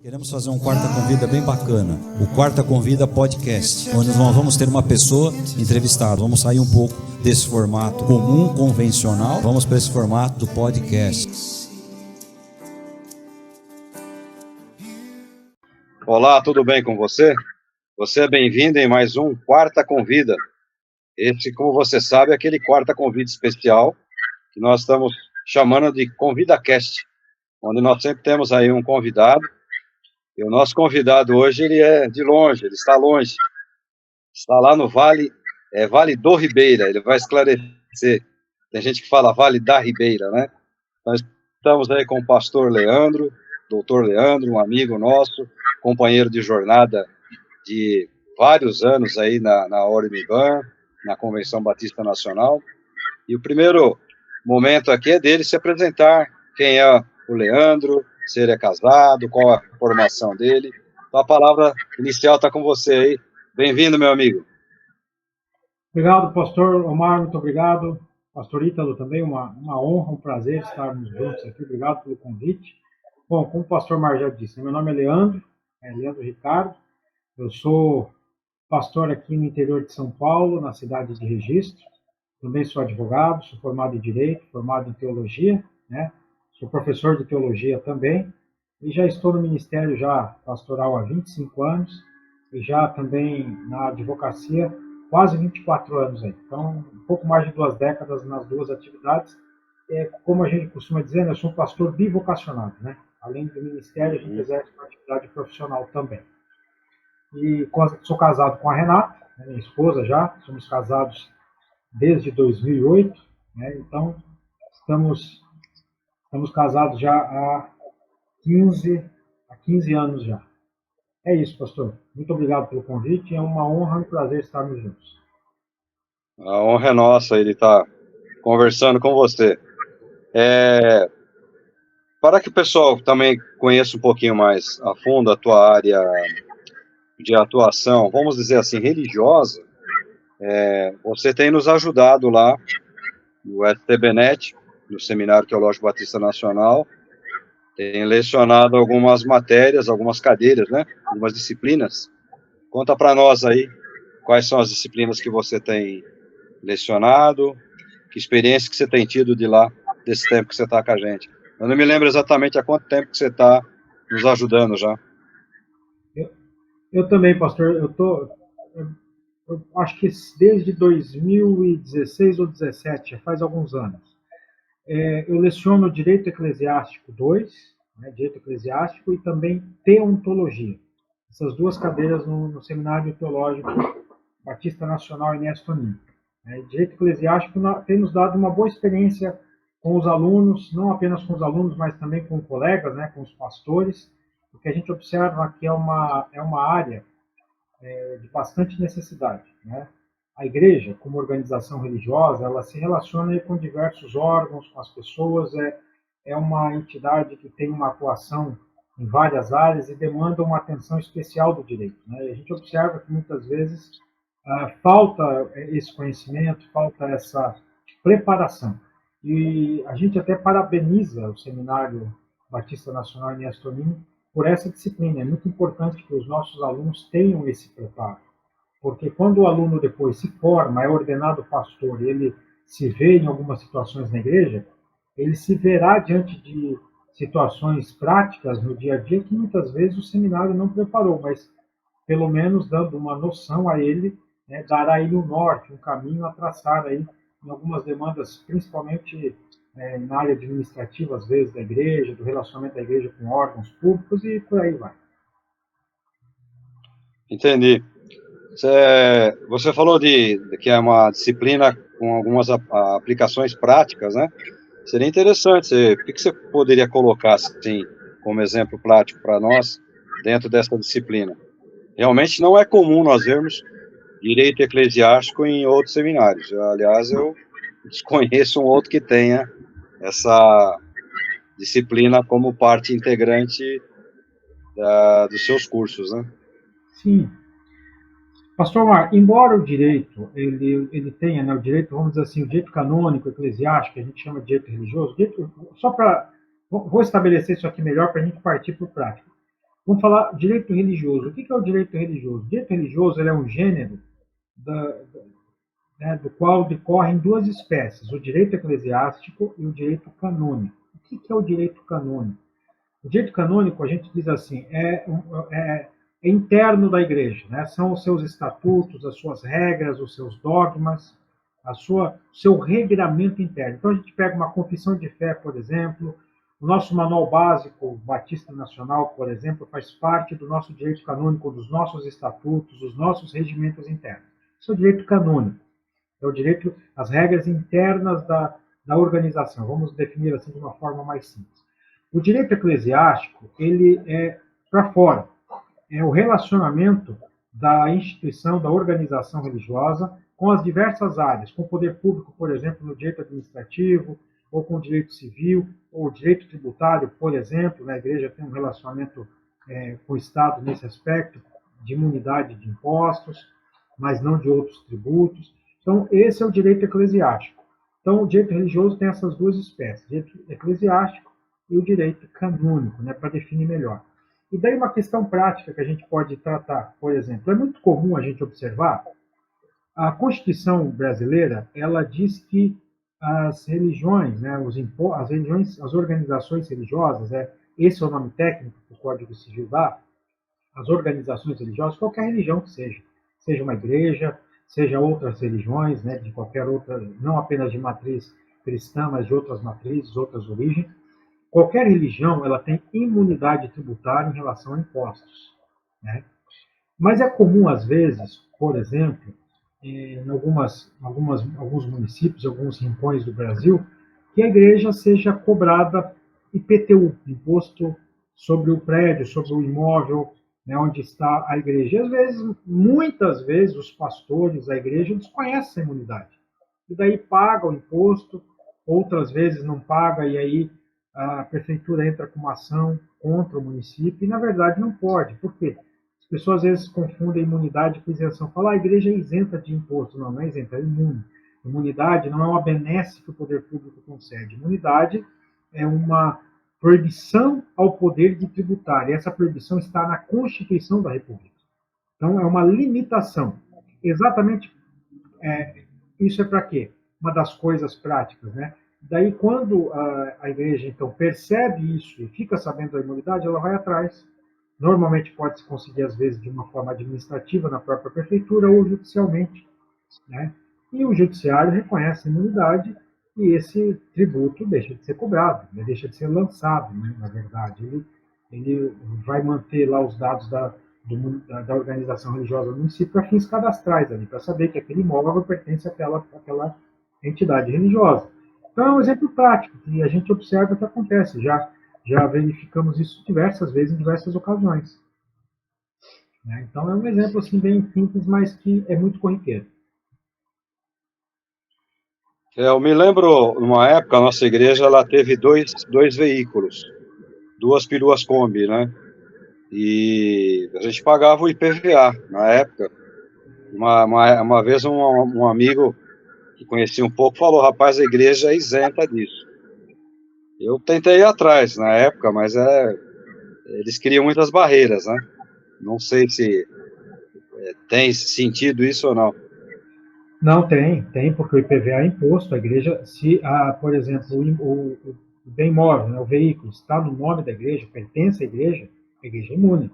Queremos fazer um Quarta Convida bem bacana, o Quarta Convida Podcast, onde nós vamos ter uma pessoa entrevistada. Vamos sair um pouco desse formato comum, convencional, vamos para esse formato do podcast. Olá, tudo bem com você? Você é bem-vindo em mais um Quarta Convida. Esse, como você sabe, é aquele Quarta Convida especial que nós estamos chamando de ConvidaCast, onde nós sempre temos aí um convidado. E o nosso convidado hoje, ele é de longe, ele está longe. Está lá no Vale, Vale do Ribeira, ele vai esclarecer. Tem gente que fala Vale da Ribeira, né? Nós estamos aí com o pastor Leandro, doutor Leandro, um amigo nosso, companheiro de jornada de vários anos aí na Orimiban, na Convenção Batista Nacional. E o primeiro momento aqui é dele se apresentar, quem é o Leandro, se ele é casado, qual a formação dele. Então a palavra inicial está com você aí. Bem-vindo, meu amigo. Obrigado, pastor Omar, muito obrigado. Pastor Ítalo também, uma honra, um prazer estarmos juntos aqui. Obrigado pelo convite. Bom, como o pastor Omar já disse, meu nome é Leandro Ricardo. Eu sou pastor aqui no interior de São Paulo, na cidade de Registro. Também sou advogado, sou formado em Direito, formado em Teologia, né? Sou professor de Teologia também. E já estou no ministério já pastoral há 25 anos e já também na advocacia quase 24 anos aí. Então, um pouco mais de 2 décadas nas duas atividades. Como a gente costuma dizer, eu sou um pastor bivocacionado, né? Além do ministério, a gente exerce uma atividade profissional também. E sou casado com a Renata, minha esposa já, somos casados desde 2008, né? Então, estamos casados já há 15 anos já. É isso, pastor. Muito obrigado pelo convite. É uma honra e um prazer estarmos juntos. A honra é nossa, ele está conversando com você. Para que o pessoal também conheça um pouquinho mais a fundo a tua área de atuação, vamos dizer assim, religiosa, você tem nos ajudado lá no STBnet, no Seminário Teológico Batista Nacional, tem lecionado algumas matérias, algumas cadeiras, né? Algumas disciplinas. Conta para nós aí quais são as disciplinas que você tem lecionado, que experiência que você tem tido de lá, desse tempo que você está com a gente. Eu não me lembro exatamente há quanto tempo que você está nos ajudando já. Eu também, pastor. Eu acho que desde 2016 ou 2017, já faz alguns anos. Eu leciono Direito Eclesiástico 2, né, Direito Eclesiástico, e também Teontologia. Essas duas cadeiras no Seminário Teológico Batista Nacional Inés Toninho. Direito Eclesiástico tem nos dado uma boa experiência com os alunos, não apenas com os alunos, mas também com colegas, né, com os pastores, porque a gente observa que é uma área de bastante necessidade, né? A igreja, como organização religiosa, ela se relaciona com diversos órgãos, com as pessoas, é uma entidade que tem uma atuação em várias áreas e demanda uma atenção especial do direito, né? E a gente observa que muitas vezes falta esse conhecimento, falta essa preparação. E a gente até parabeniza o Seminário Batista Nacional em Toninho por essa disciplina. É muito importante que os nossos alunos tenham esse preparo, porque quando o aluno depois se forma, é ordenado pastor, ele se vê em algumas situações na igreja, ele se verá diante de situações práticas no dia a dia que muitas vezes o seminário não preparou, mas pelo menos dando uma noção a ele, né, dará a ele um norte, um caminho a traçar aí em algumas demandas, principalmente na área administrativa, às vezes, da igreja, do relacionamento da igreja com órgãos públicos e por aí vai. Entendi. Você falou de que é uma disciplina com algumas aplicações práticas, né? Seria interessante, o que você poderia colocar assim, como exemplo prático para nós dentro dessa disciplina? Realmente não é comum nós vermos direito eclesiástico em outros seminários. Aliás, eu desconheço um outro que tenha essa disciplina como parte integrante dos seus cursos, né? Sim. Pastor Mar, embora o direito, ele tenha, né, o direito, vamos dizer assim, o direito canônico, eclesiástico, que a gente chama de direito religioso, vou estabelecer isso aqui melhor para a gente partir para o prático. Vamos falar direito religioso. O que é o direito religioso? O direito religioso ele é um gênero do qual decorrem duas espécies, o direito eclesiástico e o direito canônico. O que é o direito canônico? O direito canônico, a gente diz assim, é interno da igreja, né? São os seus estatutos, as suas regras, os seus dogmas, o seu regramento interno. Então, a gente pega uma confissão de fé, por exemplo, o nosso manual básico Batista Nacional, por exemplo, faz parte do nosso direito canônico, dos nossos estatutos, dos nossos regimentos internos. Isso é o direito canônico. É o direito, as regras internas da organização. Vamos definir assim de uma forma mais simples. O direito eclesiástico, ele é para fora. É o relacionamento da instituição, da organização religiosa com as diversas áreas, com o poder público, por exemplo, no direito administrativo, ou com o direito civil, ou o direito tributário, por exemplo. A igreja tem um relacionamento com o Estado nesse aspecto, de imunidade de impostos, mas não de outros tributos. Então, esse é o direito eclesiástico. Então, o direito religioso tem essas duas espécies, o direito eclesiástico e o direito canônico, para definir melhor. E daí uma questão prática que a gente pode tratar, por exemplo, é muito comum a gente observar, a Constituição brasileira, ela diz que as religiões, as organizações religiosas, esse é o nome técnico que o Código Civil dá, as organizações religiosas, qualquer religião que seja uma igreja, seja outras religiões, de qualquer outra, não apenas de matriz cristã, mas de outras matrizes, outras origens. Qualquer religião ela tem imunidade tributária em relação a impostos. Mas é comum, às vezes, por exemplo, em alguns municípios, alguns rincões do Brasil, que a igreja seja cobrada IPTU, Imposto sobre o Prédio, sobre o imóvel, onde está a igreja. E, às vezes, muitas vezes, os pastores da igreja desconhecem essa imunidade. E daí paga o imposto, outras vezes não paga, e aí a prefeitura entra com uma ação contra o município, e na verdade não pode. Por quê? As pessoas às vezes confundem imunidade com isenção. Falam, a igreja é isenta de imposto. Não, não é isenta, é imune. Imunidade não é uma benesse que o poder público concede. Imunidade é uma proibição ao poder de tributar. E essa proibição está na Constituição da República. Então, é uma limitação. Exatamente, isso é para quê? Uma das coisas práticas, Daí, quando a igreja, então, percebe isso e fica sabendo da imunidade, ela vai atrás. Normalmente pode-se conseguir, às vezes, de uma forma administrativa na própria prefeitura ou judicialmente. E o judiciário reconhece a imunidade e esse tributo deixa de ser cobrado, deixa de ser lançado, na verdade. Ele vai manter lá os dados da organização religiosa do município para fins cadastrais, para saber que aquele imóvel pertence àquela entidade religiosa. Então, é um exemplo prático que a gente observa que acontece. Já verificamos isso diversas vezes, em diversas ocasiões. Então, é um exemplo assim, bem simples, mas que é muito corriqueiro. Eu me lembro, numa época, a nossa igreja ela teve dois veículos, duas peruas Kombi, E a gente pagava o IPVA na época. Uma vez um amigo que conhecia um pouco falou, rapaz, a igreja é isenta disso. Eu tentei ir atrás na época, mas eles criam muitas barreiras, Não sei se tem sentido isso ou não. Não, tem, porque o IPVA é imposto. A igreja, se, por exemplo, o bem imóvel, o veículo, está no nome da igreja, pertence à igreja, a igreja é imune.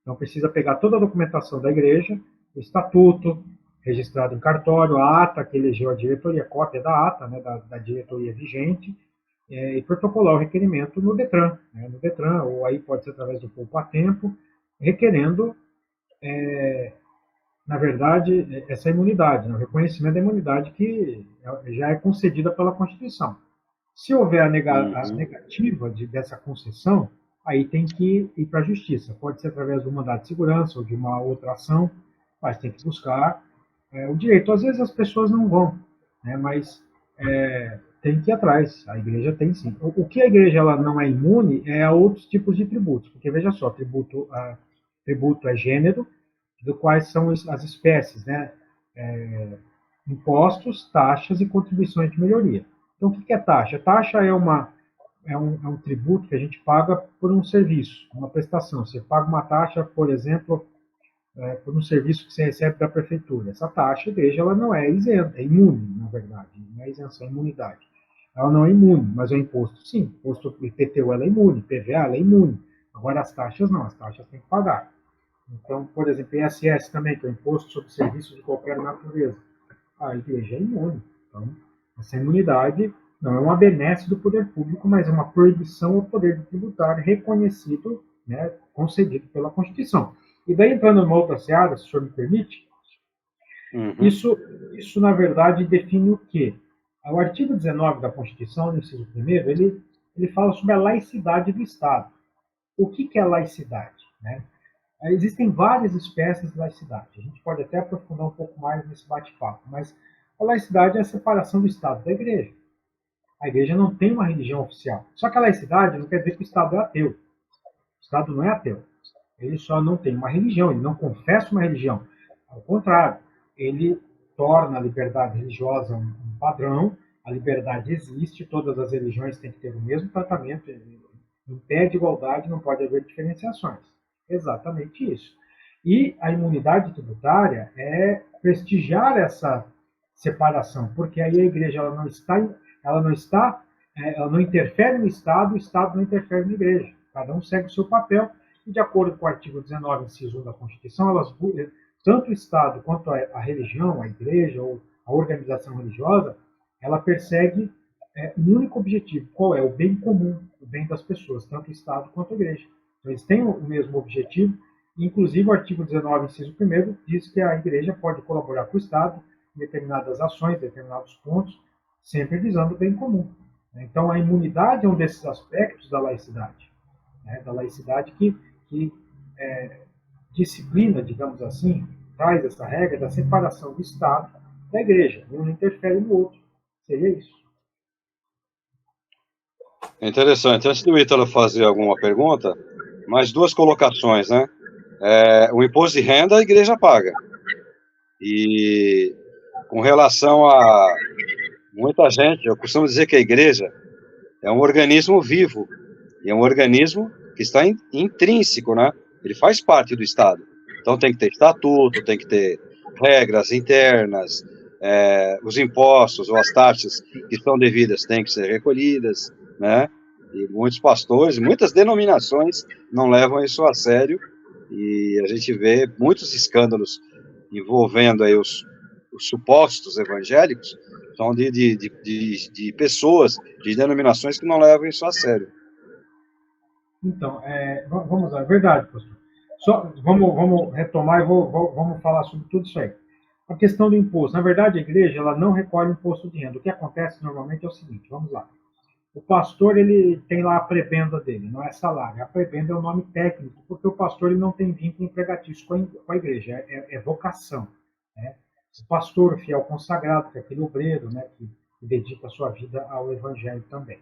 Então, precisa pegar toda a documentação da igreja, o estatuto, registrado em cartório, a ata que elegeu a diretoria, cópia da ata, da diretoria vigente, e protocolar o requerimento no Detran, ou aí pode ser através do Poupa Tempo, requerendo na verdade, essa imunidade, o reconhecimento da imunidade que já é concedida pela Constituição. Se houver a negativa dessa concessão, aí tem que ir para a Justiça. Pode ser através do mandado de segurança ou de uma outra ação, mas tem que buscar o direito. Às vezes as pessoas não vão, mas tem que ir atrás. A igreja tem sim. O que a igreja ela não é imune é a outros tipos de tributos, porque veja só, tributo é gênero, do quais são as espécies, impostos, taxas e contribuições de melhoria. Então, o que é taxa? Taxa é uma é um tributo que a gente paga por um serviço, uma prestação. Você paga uma taxa, por exemplo, por um serviço que você recebe da prefeitura. Essa taxa, a igreja, ela não é isenta, é imune, na verdade. Não é isenção, é imunidade. Ela não é imune, mas o imposto, sim. O imposto IPTU, ela é imune, PVA, ela é imune. Agora, as taxas, não. As taxas tem que pagar. Então, por exemplo, ISS também, que é o Imposto sobre Serviços de Qualquer Natureza. A igreja é imune. Então, essa imunidade não é uma benesse do poder público, mas é uma proibição ao poder tributário reconhecido, né, concedido pela Constituição. E daí, entrando numa outra seara, se o senhor me permite, isso, na verdade, define o quê? O artigo 19 da Constituição, no inciso 1º, ele fala sobre a laicidade do Estado. O que é laicidade? Né? Existem várias espécies de laicidade. A gente pode até aprofundar um pouco mais nesse bate-papo, mas a laicidade é a separação do Estado da Igreja. A Igreja não tem uma religião oficial. Só que a laicidade não quer dizer que o Estado é ateu. O Estado não é ateu. Ele só não tem uma religião, ele não confessa uma religião. Ao contrário, ele torna a liberdade religiosa um padrão, a liberdade existe, todas as religiões têm que ter o mesmo tratamento, em pé de igualdade não pode haver diferenciações. Exatamente isso. E a imunidade tributária é prestigiar essa separação, porque aí a igreja ela não interfere no Estado, o Estado não interfere na igreja. Cada um segue o seu papel e, de acordo com o artigo 19, inciso 1 da Constituição, tanto o Estado quanto a religião, a igreja ou a organização religiosa, ela persegue um único objetivo. Qual é? O bem comum, o bem das pessoas, tanto o Estado quanto a igreja. Então, eles têm o mesmo objetivo. Inclusive, o artigo 19, inciso 1, diz que a igreja pode colaborar com o Estado em determinadas ações, determinados pontos, sempre visando o bem comum. Então, a imunidade é um desses aspectos da laicidade. Da laicidade que disciplina, digamos assim, traz essa regra da separação do Estado da igreja. Um não interfere no outro. Seria isso. É interessante. Antes do Ítalo fazer alguma pergunta, mais duas colocações, né? O imposto de renda a igreja paga. E com relação a muita gente, eu costumo dizer que a igreja é um organismo vivo, e é um organismo que está intrínseco, né? Ele faz parte do Estado. Então tem que ter estatuto, tem que ter regras internas, os impostos ou as taxas que são devidas têm que ser recolhidas, né? E muitos pastores, muitas denominações não levam isso a sério, e a gente vê muitos escândalos envolvendo aí os supostos evangélicos, são de pessoas, de denominações que não levam isso a sério. Então, vamos lá, é verdade, pastor. Vamos retomar e vamos falar sobre tudo isso aí. A questão do imposto. Na verdade, a igreja ela não recolhe imposto de renda. O que acontece normalmente é o seguinte, vamos lá. O pastor ele tem lá a prebenda dele, não é salário. A prebenda é o nome técnico, porque o pastor ele não tem vínculo empregatício com a igreja, é vocação. Né? O pastor, o fiel consagrado, que é aquele obreiro, né, que dedica a sua vida ao evangelho também.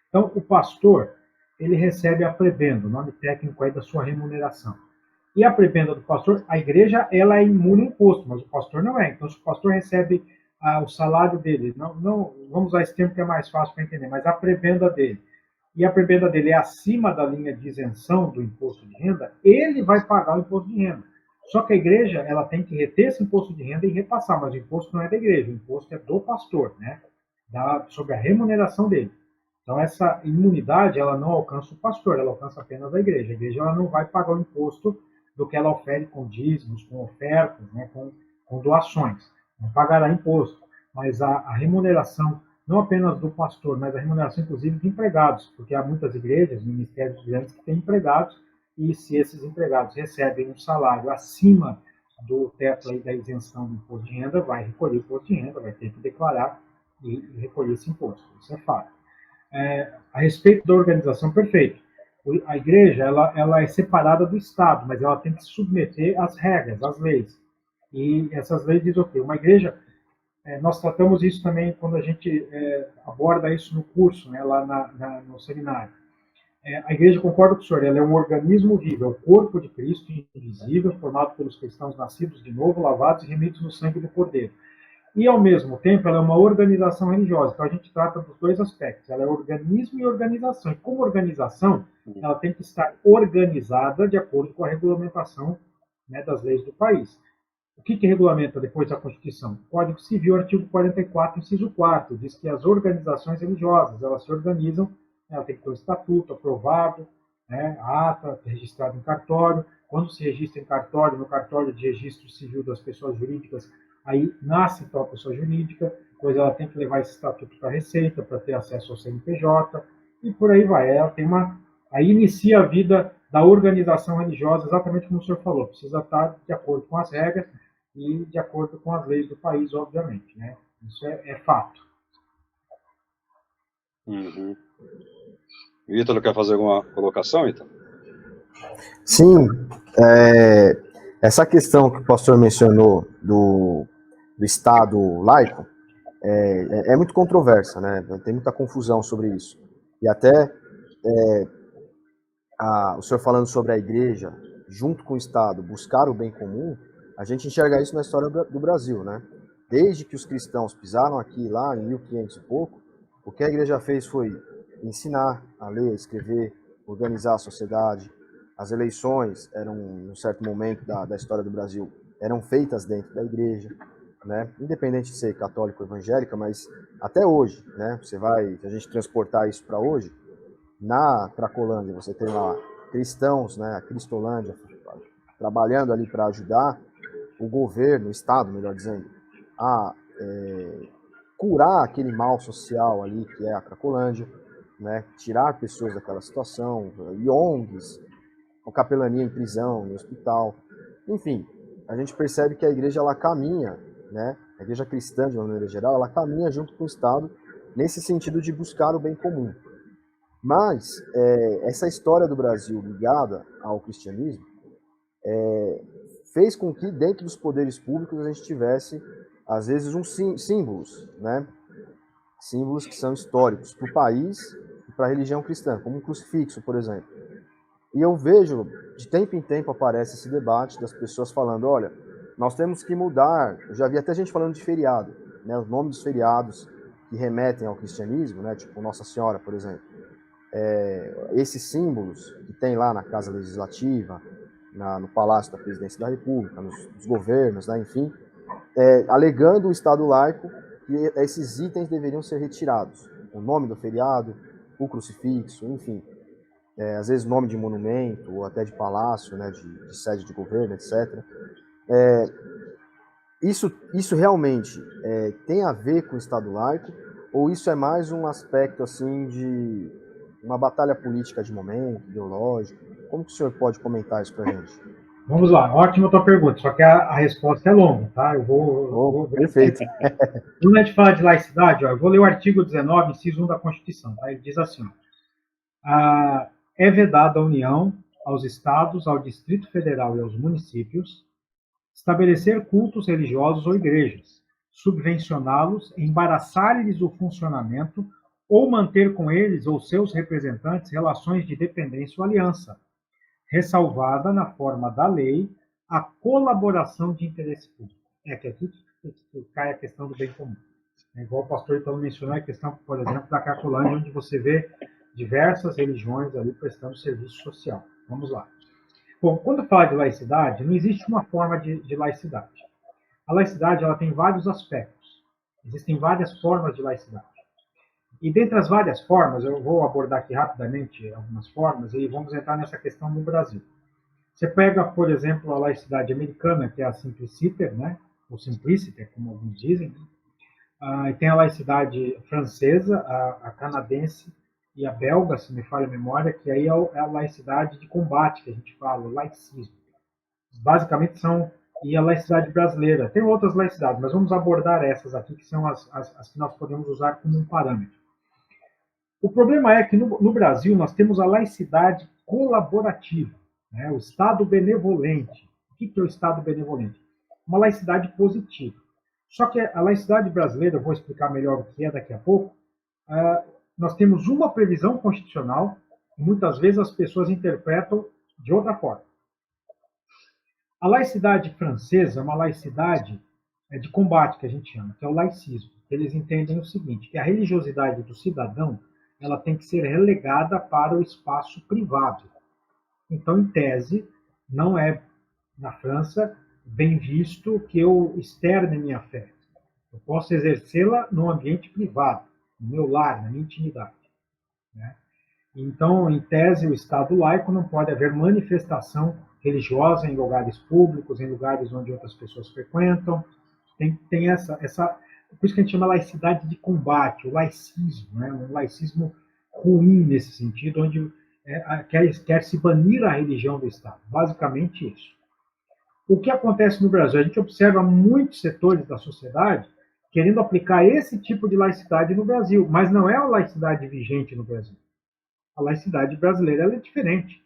Então, o pastor ele recebe a prebenda, o nome técnico aí da sua remuneração. E a prebenda do pastor, a igreja ela é imune ao imposto, mas o pastor não é. Então, se o pastor recebe o salário dele, não vamos usar esse termo que é mais fácil para entender, mas a prebenda dele, e a prebenda dele é acima da linha de isenção do imposto de renda, ele vai pagar o imposto de renda. Só que a igreja ela tem que reter esse imposto de renda e repassar, mas o imposto não é da igreja, o imposto é do pastor, né? Sobre a remuneração dele. Então, essa imunidade ela não alcança o pastor, ela alcança apenas a igreja. A igreja ela não vai pagar o imposto do que ela ofere com dízimos, com ofertas, né, com doações. Não pagará imposto, mas a remuneração, não apenas do pastor, mas a remuneração, inclusive, de empregados, porque há muitas igrejas, ministérios grandes que têm empregados, e se esses empregados recebem um salário acima do teto aí da isenção do imposto de renda, vai recolher o imposto de renda, vai ter que declarar e recolher esse imposto. Isso é fato. A respeito da organização, perfeito. A igreja ela é separada do Estado, mas ela tem que se submeter às regras, às leis. E essas leis dizem o quê? Uma igreja, nós tratamos isso também quando a gente aborda isso no curso, né, lá no seminário. A igreja, concorda com o senhor, ela é um organismo vivo, é o corpo de Cristo, invisível, formado pelos cristãos nascidos de novo, lavados e remidos no sangue do Cordeiro. e, ao mesmo tempo, ela é uma organização religiosa. Então, a gente trata dos dois aspectos. Ela é organismo e organização. E, como organização, ela tem que estar organizada de acordo com a regulamentação, né, das leis do país. O que regulamenta depois a Constituição? Código Civil, artigo 44, inciso 4, diz que as organizações religiosas, elas se organizam, ela tem que ter um estatuto aprovado, né, a ata registrada em cartório. Quando se registra em cartório, no cartório de registro civil das pessoas jurídicas, aí nasce tal pessoa jurídica, pois ela tem que levar esse estatuto para a Receita, para ter acesso ao CNPJ, e por aí vai. Ela tem aí inicia a vida da organização religiosa, exatamente como o senhor falou, precisa estar de acordo com as regras e de acordo com as leis do país, obviamente, né? Isso é fato. Uhum. Ítalo, quer fazer alguma colocação, Ítalo? Sim, essa questão que o pastor mencionou do Estado laico é muito controversa, né? Tem muita confusão sobre isso. E até o senhor falando sobre a igreja, junto com o Estado, buscar o bem comum, a gente enxerga isso na história do Brasil, né? Desde que os cristãos pisaram aqui, lá em 1500 e pouco, o que a igreja fez foi ensinar a ler, a escrever, organizar a sociedade. As eleições eram, num certo momento da história do Brasil, eram feitas dentro da igreja, né? Independente de ser católico ou evangélica, mas até hoje, né? Se a gente transportar isso para hoje, na Cracolândia você tem lá cristãos, né? A Cristolândia, trabalhando ali para ajudar o governo, o Estado, melhor dizendo, a curar aquele mal social ali que é a Cracolândia, né? Tirar pessoas daquela situação, e ONGs, com capelania em prisão, em hospital, enfim, a gente percebe que a igreja ela caminha, né? A igreja cristã de uma maneira geral, ela caminha junto com o Estado nesse sentido de buscar o bem comum. Mas essa história do Brasil ligada ao cristianismo fez com que dentro dos poderes públicos a gente tivesse às vezes símbolos, né? Símbolos que são históricos para o país e para a religião cristã, como um crucifixo, por exemplo. E eu vejo, de tempo em tempo aparece esse debate das pessoas falando, olha, nós temos que mudar. Eu já vi até gente falando de feriado, né? Os nomes dos feriados que remetem ao cristianismo, né? Tipo Nossa Senhora, por exemplo. Esses símbolos que tem lá na Casa Legislativa, no Palácio da Presidência da República, nos governos, né? Enfim, alegando o Estado laico que esses itens deveriam ser retirados. O nome do feriado, o crucifixo, enfim. Às vezes nome de monumento, ou até de palácio, né, de sede de governo, etc. Isso realmente tem a ver com o Estado laico, ou isso é mais um aspecto assim de uma batalha política de momento, ideológica? Como que o senhor pode comentar isso para a gente? Vamos lá, ótima tua pergunta, só que a resposta é longa, tá? Eu vou perfeito. Quando a gente fala de laicidade, eu vou ler o artigo 19, inciso 1 da Constituição, tá? Ele diz assim, é vedado à União, aos Estados, ao Distrito Federal e aos municípios estabelecer cultos religiosos ou igrejas, subvencioná-los, embaraçar-lhes o funcionamento ou manter com eles ou seus representantes relações de dependência ou aliança, ressalvada na forma da lei a colaboração de interesse público. Que aqui cai a questão do bem comum. Igual o pastor então mencionou a questão, por exemplo, da Cracolândia, onde você vê diversas religiões ali prestando serviço social. Vamos lá. Bom, quando fala de laicidade, não existe uma forma de laicidade. A laicidade ela tem vários aspectos. Existem várias formas de laicidade. E dentre as várias formas, eu vou abordar aqui rapidamente algumas formas e vamos entrar nessa questão no Brasil. Você pega, por exemplo, a laicidade americana, que é a Simpliciter, né? Ou Simpliciter, como alguns dizem. E tem a laicidade francesa, a canadense e a belga, se me falha a memória, que aí é a laicidade de combate, que a gente fala, o laicismo. Basicamente são... E a laicidade brasileira. Tem outras laicidades, mas vamos abordar essas aqui, que são as que nós podemos usar como um parâmetro. O problema é que no Brasil nós temos a laicidade colaborativa, né? O Estado benevolente. O que é o Estado benevolente? Uma laicidade positiva. Só que a laicidade brasileira, eu vou explicar melhor o que é daqui a pouco, nós temos uma previsão constitucional e muitas vezes as pessoas interpretam de outra forma. A laicidade francesa é uma laicidade de combate, que a gente chama, que é o laicismo. Eles entendem o seguinte, que a religiosidade do cidadão ela tem que ser relegada para o espaço privado. Então, em tese, não é, na França, bem visto que eu externe minha fé. Eu posso exercê-la no ambiente privado, no meu lar, na minha intimidade. Né? Então, em tese, o Estado laico não pode haver manifestação religiosa em lugares públicos, em lugares onde outras pessoas frequentam. Tem essa, por isso que a gente chama laicidade de combate, o laicismo, né? Um laicismo ruim nesse sentido, onde quer se banir a religião do Estado. Basicamente isso. O que acontece no Brasil? A gente observa muitos setores da sociedade querendo aplicar esse tipo de laicidade no Brasil, mas não é a laicidade vigente no Brasil. A laicidade brasileira ela é diferente.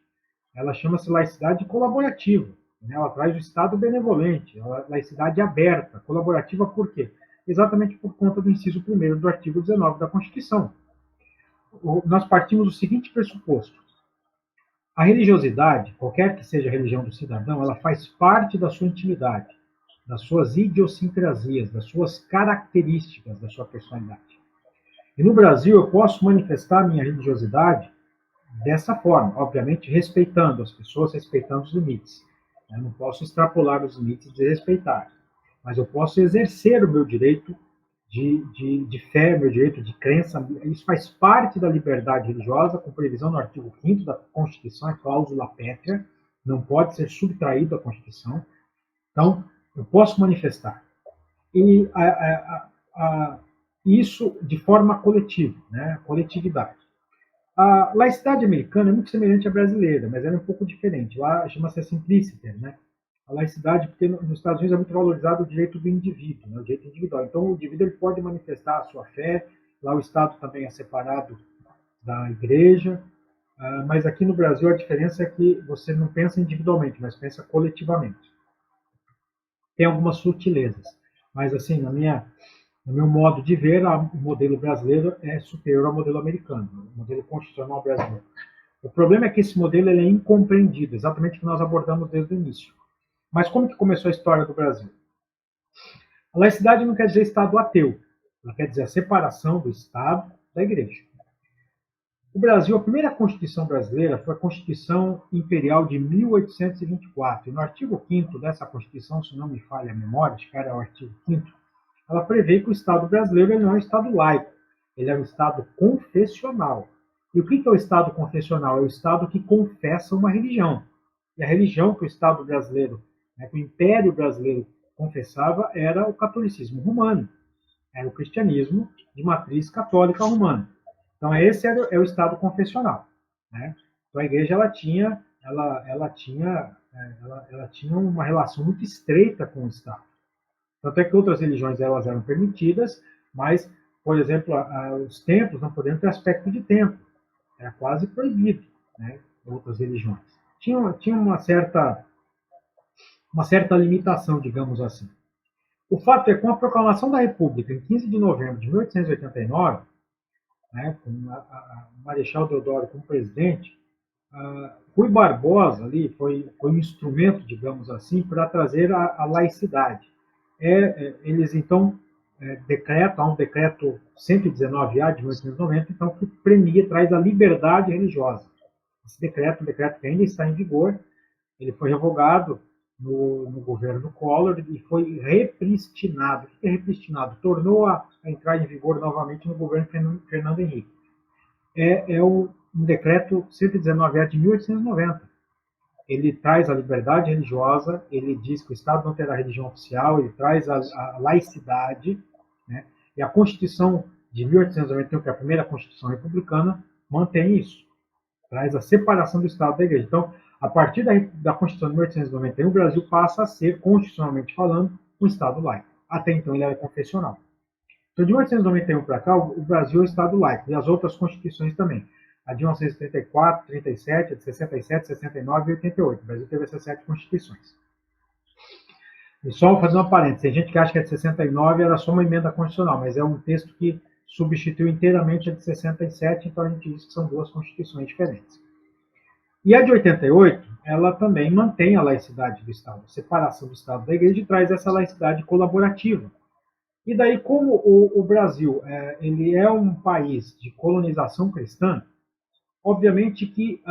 Ela chama-se laicidade colaborativa. Né? Ela traz o Estado benevolente, a laicidade aberta, colaborativa por quê? Exatamente por conta do inciso 1º do artigo 19 da Constituição. Nós partimos do seguinte pressuposto. A religiosidade, qualquer que seja a religião do cidadão, ela faz parte da sua intimidade, das suas idiosincrasias, das suas características, da sua personalidade. E no Brasil eu posso manifestar minha religiosidade dessa forma, obviamente respeitando as pessoas, respeitando os limites. Eu não posso extrapolar os limites e desrespeitar, mas eu posso exercer o meu direito de fé, meu direito de crença. Isso faz parte da liberdade religiosa, com previsão no artigo 5º da Constituição, a cláusula pétrea, não pode ser subtraído à Constituição. Então, eu posso manifestar. E isso de forma coletiva, né? Coletividade. A laicidade americana é muito semelhante à brasileira, mas ela é um pouco diferente. Lá chama-se simpliciter, né? A laicidade, porque nos Estados Unidos é muito valorizado o direito do indivíduo, né? O direito individual. Então, o indivíduo ele pode manifestar a sua fé, lá o Estado também é separado da igreja, mas aqui no Brasil a diferença é que você não pensa individualmente, mas pensa coletivamente. Tem algumas sutilezas, mas assim, no meu modo de ver, o modelo brasileiro é superior ao modelo americano, o modelo constitucional brasileiro. O problema é que esse modelo ele é incompreendido, exatamente o que nós abordamos desde o início. Mas como que começou a história do Brasil? A laicidade não quer dizer Estado ateu, ela quer dizer a separação do Estado da Igreja. O Brasil, a primeira Constituição brasileira foi a Constituição Imperial de 1824. E no artigo 5º dessa Constituição, se não me falha a memória, acho que era o artigo 5º, ela prevê que o Estado brasileiro ele não é um Estado laico, ele é um Estado confessional. E o que é o Estado confessional? É o Estado que confessa uma religião. E a religião que o Estado brasileiro, que o Império brasileiro confessava era o catolicismo romano, era o cristianismo de matriz católica romana. Então esse é o Estado confessional. Né? Então a Igreja ela tinha uma relação muito estreita com o Estado. Tanto é que outras religiões elas eram permitidas, mas, por exemplo, os templos não podiam ter aspecto de templo. Era quase proibido, né? Outras religiões. Tinha uma certa limitação, digamos assim. O fato é que com a proclamação da República, em 15 de novembro de 1889, né, com o Marechal Deodoro como presidente, Rui Barbosa ali foi um instrumento, digamos assim, para trazer a laicidade. Eles, então, há um decreto 119A de 1890, então, que traz a liberdade religiosa. Esse decreto, um decreto que ainda está em vigor, ele foi revogado no governo Collor e foi repristinado. O que é repristinado? Tornou a entrar em vigor novamente no governo Fernando Henrique. Um decreto 119A de 1890. Ele traz a liberdade religiosa, ele diz que o Estado não terá religião oficial, ele traz a laicidade, né? E a Constituição de 1891, que é a primeira Constituição republicana, mantém isso. Traz a separação do Estado da Igreja. Então, a partir da Constituição de 1891, o Brasil passa a ser, constitucionalmente falando, um Estado laico. Até então ele era confessional. Então, de 1891 para cá, o Brasil é um Estado laico, e as outras constituições também. A de 1934, 37, a de 67, 69 e 88. O Brasil teve essas 7 constituições. E só vou fazer uma parêntese. Tem gente que acha que a de 69 era só uma emenda constitucional, mas é um texto que substituiu inteiramente a de 67, então a gente diz que são 2 constituições diferentes. E a de 88, ela também mantém a laicidade do Estado, a separação do Estado da Igreja, e traz essa laicidade colaborativa. E daí, como o Brasil ele é um país de colonização cristã, obviamente que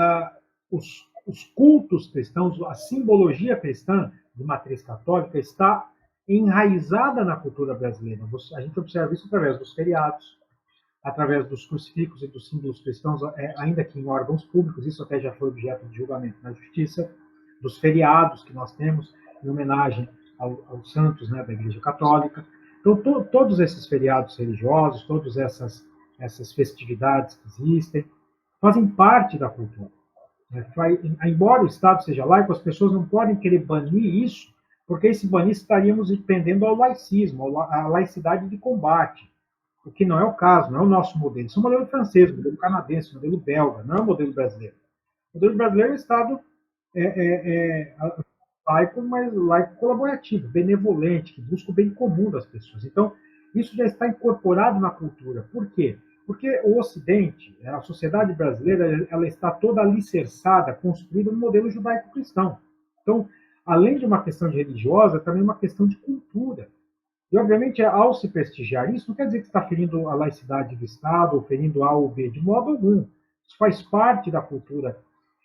os cultos cristãos, a simbologia cristã de matriz católica está enraizada na cultura brasileira. A gente observa isso através dos feriados, através dos crucifixos e dos símbolos cristãos, ainda que em órgãos públicos, isso até já foi objeto de julgamento na justiça, dos feriados que nós temos em homenagem aos santos, né, da Igreja Católica. Então, todos esses feriados religiosos, todas essas festividades que existem, fazem parte da cultura. Embora o Estado seja laico, as pessoas não podem querer banir isso, porque se banir estaríamos tendendo ao laicismo, à laicidade de combate, o que não é o caso, não é o nosso modelo. Isso é o modelo francês, o modelo canadense, o modelo belga, não é o modelo brasileiro. O modelo brasileiro é um Estado laico, mas laico colaborativo, benevolente, que busca o bem comum das pessoas. Então, isso já está incorporado na cultura. Por quê? Porque o Ocidente, a sociedade brasileira, ela está toda alicerçada, construída no modelo judaico-cristão. Então, além de uma questão de religiosa, também uma questão de cultura. E, obviamente, ao se prestigiar isso, não quer dizer que está ferindo a laicidade do Estado, ou ferindo A ou B, de modo algum. Isso faz parte da cultura.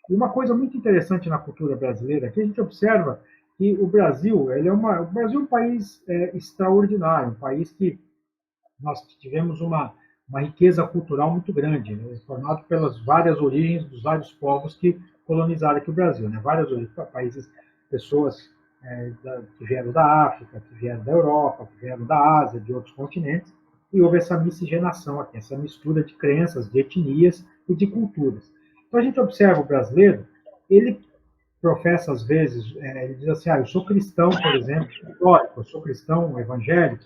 E uma coisa muito interessante na cultura brasileira, que a gente observa que o Brasil, o Brasil é um país extraordinário, um país que nós tivemos uma riqueza cultural muito grande, né, formado pelas várias origens dos vários povos que colonizaram aqui o Brasil, né, várias origens, países, pessoas que vieram da África, que vieram da Europa, que vieram da Ásia, de outros continentes, e houve essa miscigenação aqui, essa mistura de crenças, de etnias e de culturas. Então a gente observa o brasileiro, ele professa às vezes, ele diz assim, eu sou cristão, por exemplo, católico, eu sou cristão evangélico,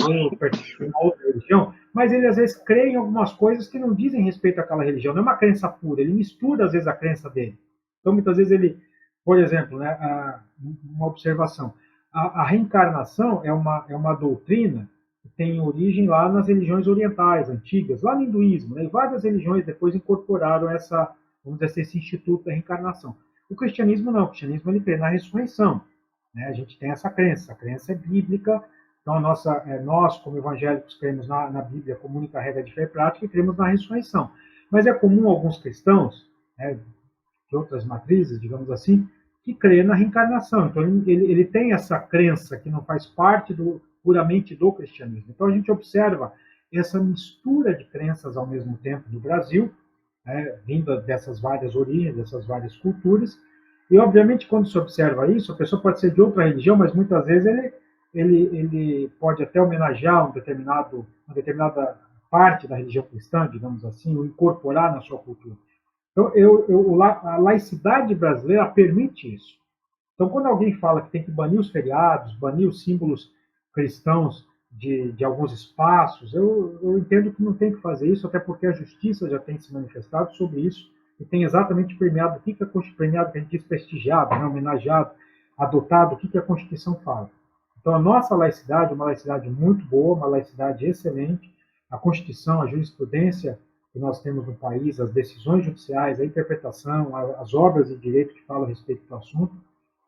ou pertenço a uma outra religião, mas ele às vezes crê em algumas coisas que não dizem respeito àquela religião, não é uma crença pura, ele mistura às vezes a crença dele. Então muitas vezes ele, por exemplo, né, uma observação, a reencarnação é uma doutrina que tem origem lá nas religiões orientais, antigas, lá no hinduísmo, né, e várias religiões depois incorporaram vamos dizer, esse instituto da reencarnação. O cristianismo não, o cristianismo ele crê na ressurreição, né, a gente tem essa crença, a crença é bíblica. Então, nós, como evangélicos, cremos na Bíblia como única regra de fé e prática e cremos na ressurreição. Mas é comum alguns cristãos, né, de outras matrizes, digamos assim, que crê na reencarnação. Então, ele tem essa crença que não faz parte puramente do cristianismo. Então, a gente observa essa mistura de crenças ao mesmo tempo do Brasil, né, vinda dessas várias origens, dessas várias culturas. E, obviamente, quando se observa isso, a pessoa pode ser de outra religião, mas muitas vezes ele pode até homenagear uma determinada parte da religião cristã, digamos assim, ou incorporar na sua cultura. Então, a laicidade brasileira permite isso. Então, quando alguém fala que tem que banir os feriados, banir os símbolos cristãos de alguns espaços, eu entendo que não tem que fazer isso, até porque a justiça já tem se manifestado sobre isso e tem exatamente premiado o que é premiado, que a gente diz prestigiado, né, homenageado, adotado, o que a Constituição fala. Então, a nossa laicidade é uma laicidade muito boa, uma laicidade excelente. A Constituição, a jurisprudência que nós temos no país, as decisões judiciais, a interpretação, as obras de direito que falam a respeito do assunto,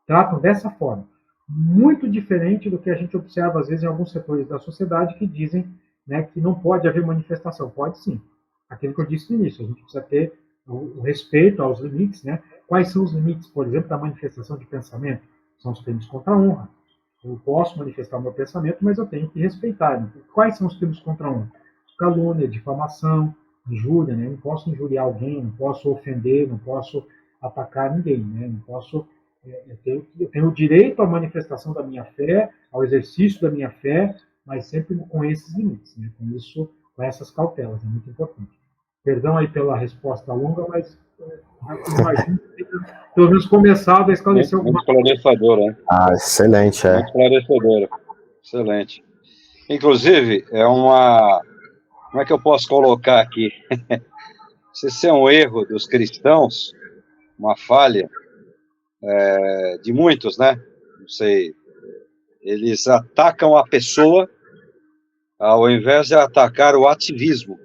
tratam dessa forma. Muito diferente do que a gente observa, às vezes, em alguns setores da sociedade que dizem, né, que não pode haver manifestação. Pode sim. Aquilo que eu disse no início, a gente precisa ter o respeito aos limites. Né? Quais são os limites, por exemplo, da manifestação de pensamento? São os crimes contra a honra. Eu posso manifestar o meu pensamento, mas eu tenho que respeitar. Quais são os crimes contra a honra? Calúnia, difamação, injúria, né? Eu não posso injuriar alguém, não posso ofender, não posso atacar ninguém, né? Não posso, eu tenho o direito à manifestação da minha fé, ao exercício da minha fé, mas sempre com esses limites, né? Com essas cautelas, é muito importante. Perdão aí pela resposta longa, mas imagino que pelo menos começado a esclarecer alguma coisa. Muito esclarecedora, né? Excelente, Muito esclarecedora. Excelente. Inclusive, como é que eu posso colocar aqui? Se isso é um erro dos cristãos, uma falha de muitos, né? Não sei. Eles atacam a pessoa ao invés de atacar o ativismo.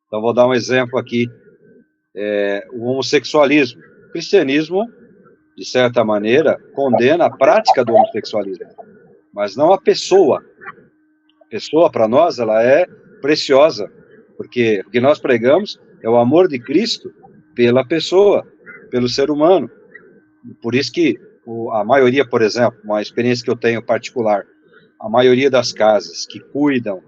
Então, vou dar um exemplo aqui. O homossexualismo. cristianismo, de certa maneira, condena a prática do homossexualismo, mas não a pessoa. A pessoa, para nós, ela é preciosa, porque o que nós pregamos é o amor de Cristo pela pessoa, pelo ser humano. Por isso que a maioria, por exemplo, uma experiência que eu tenho particular, a maioria das casas que cuidam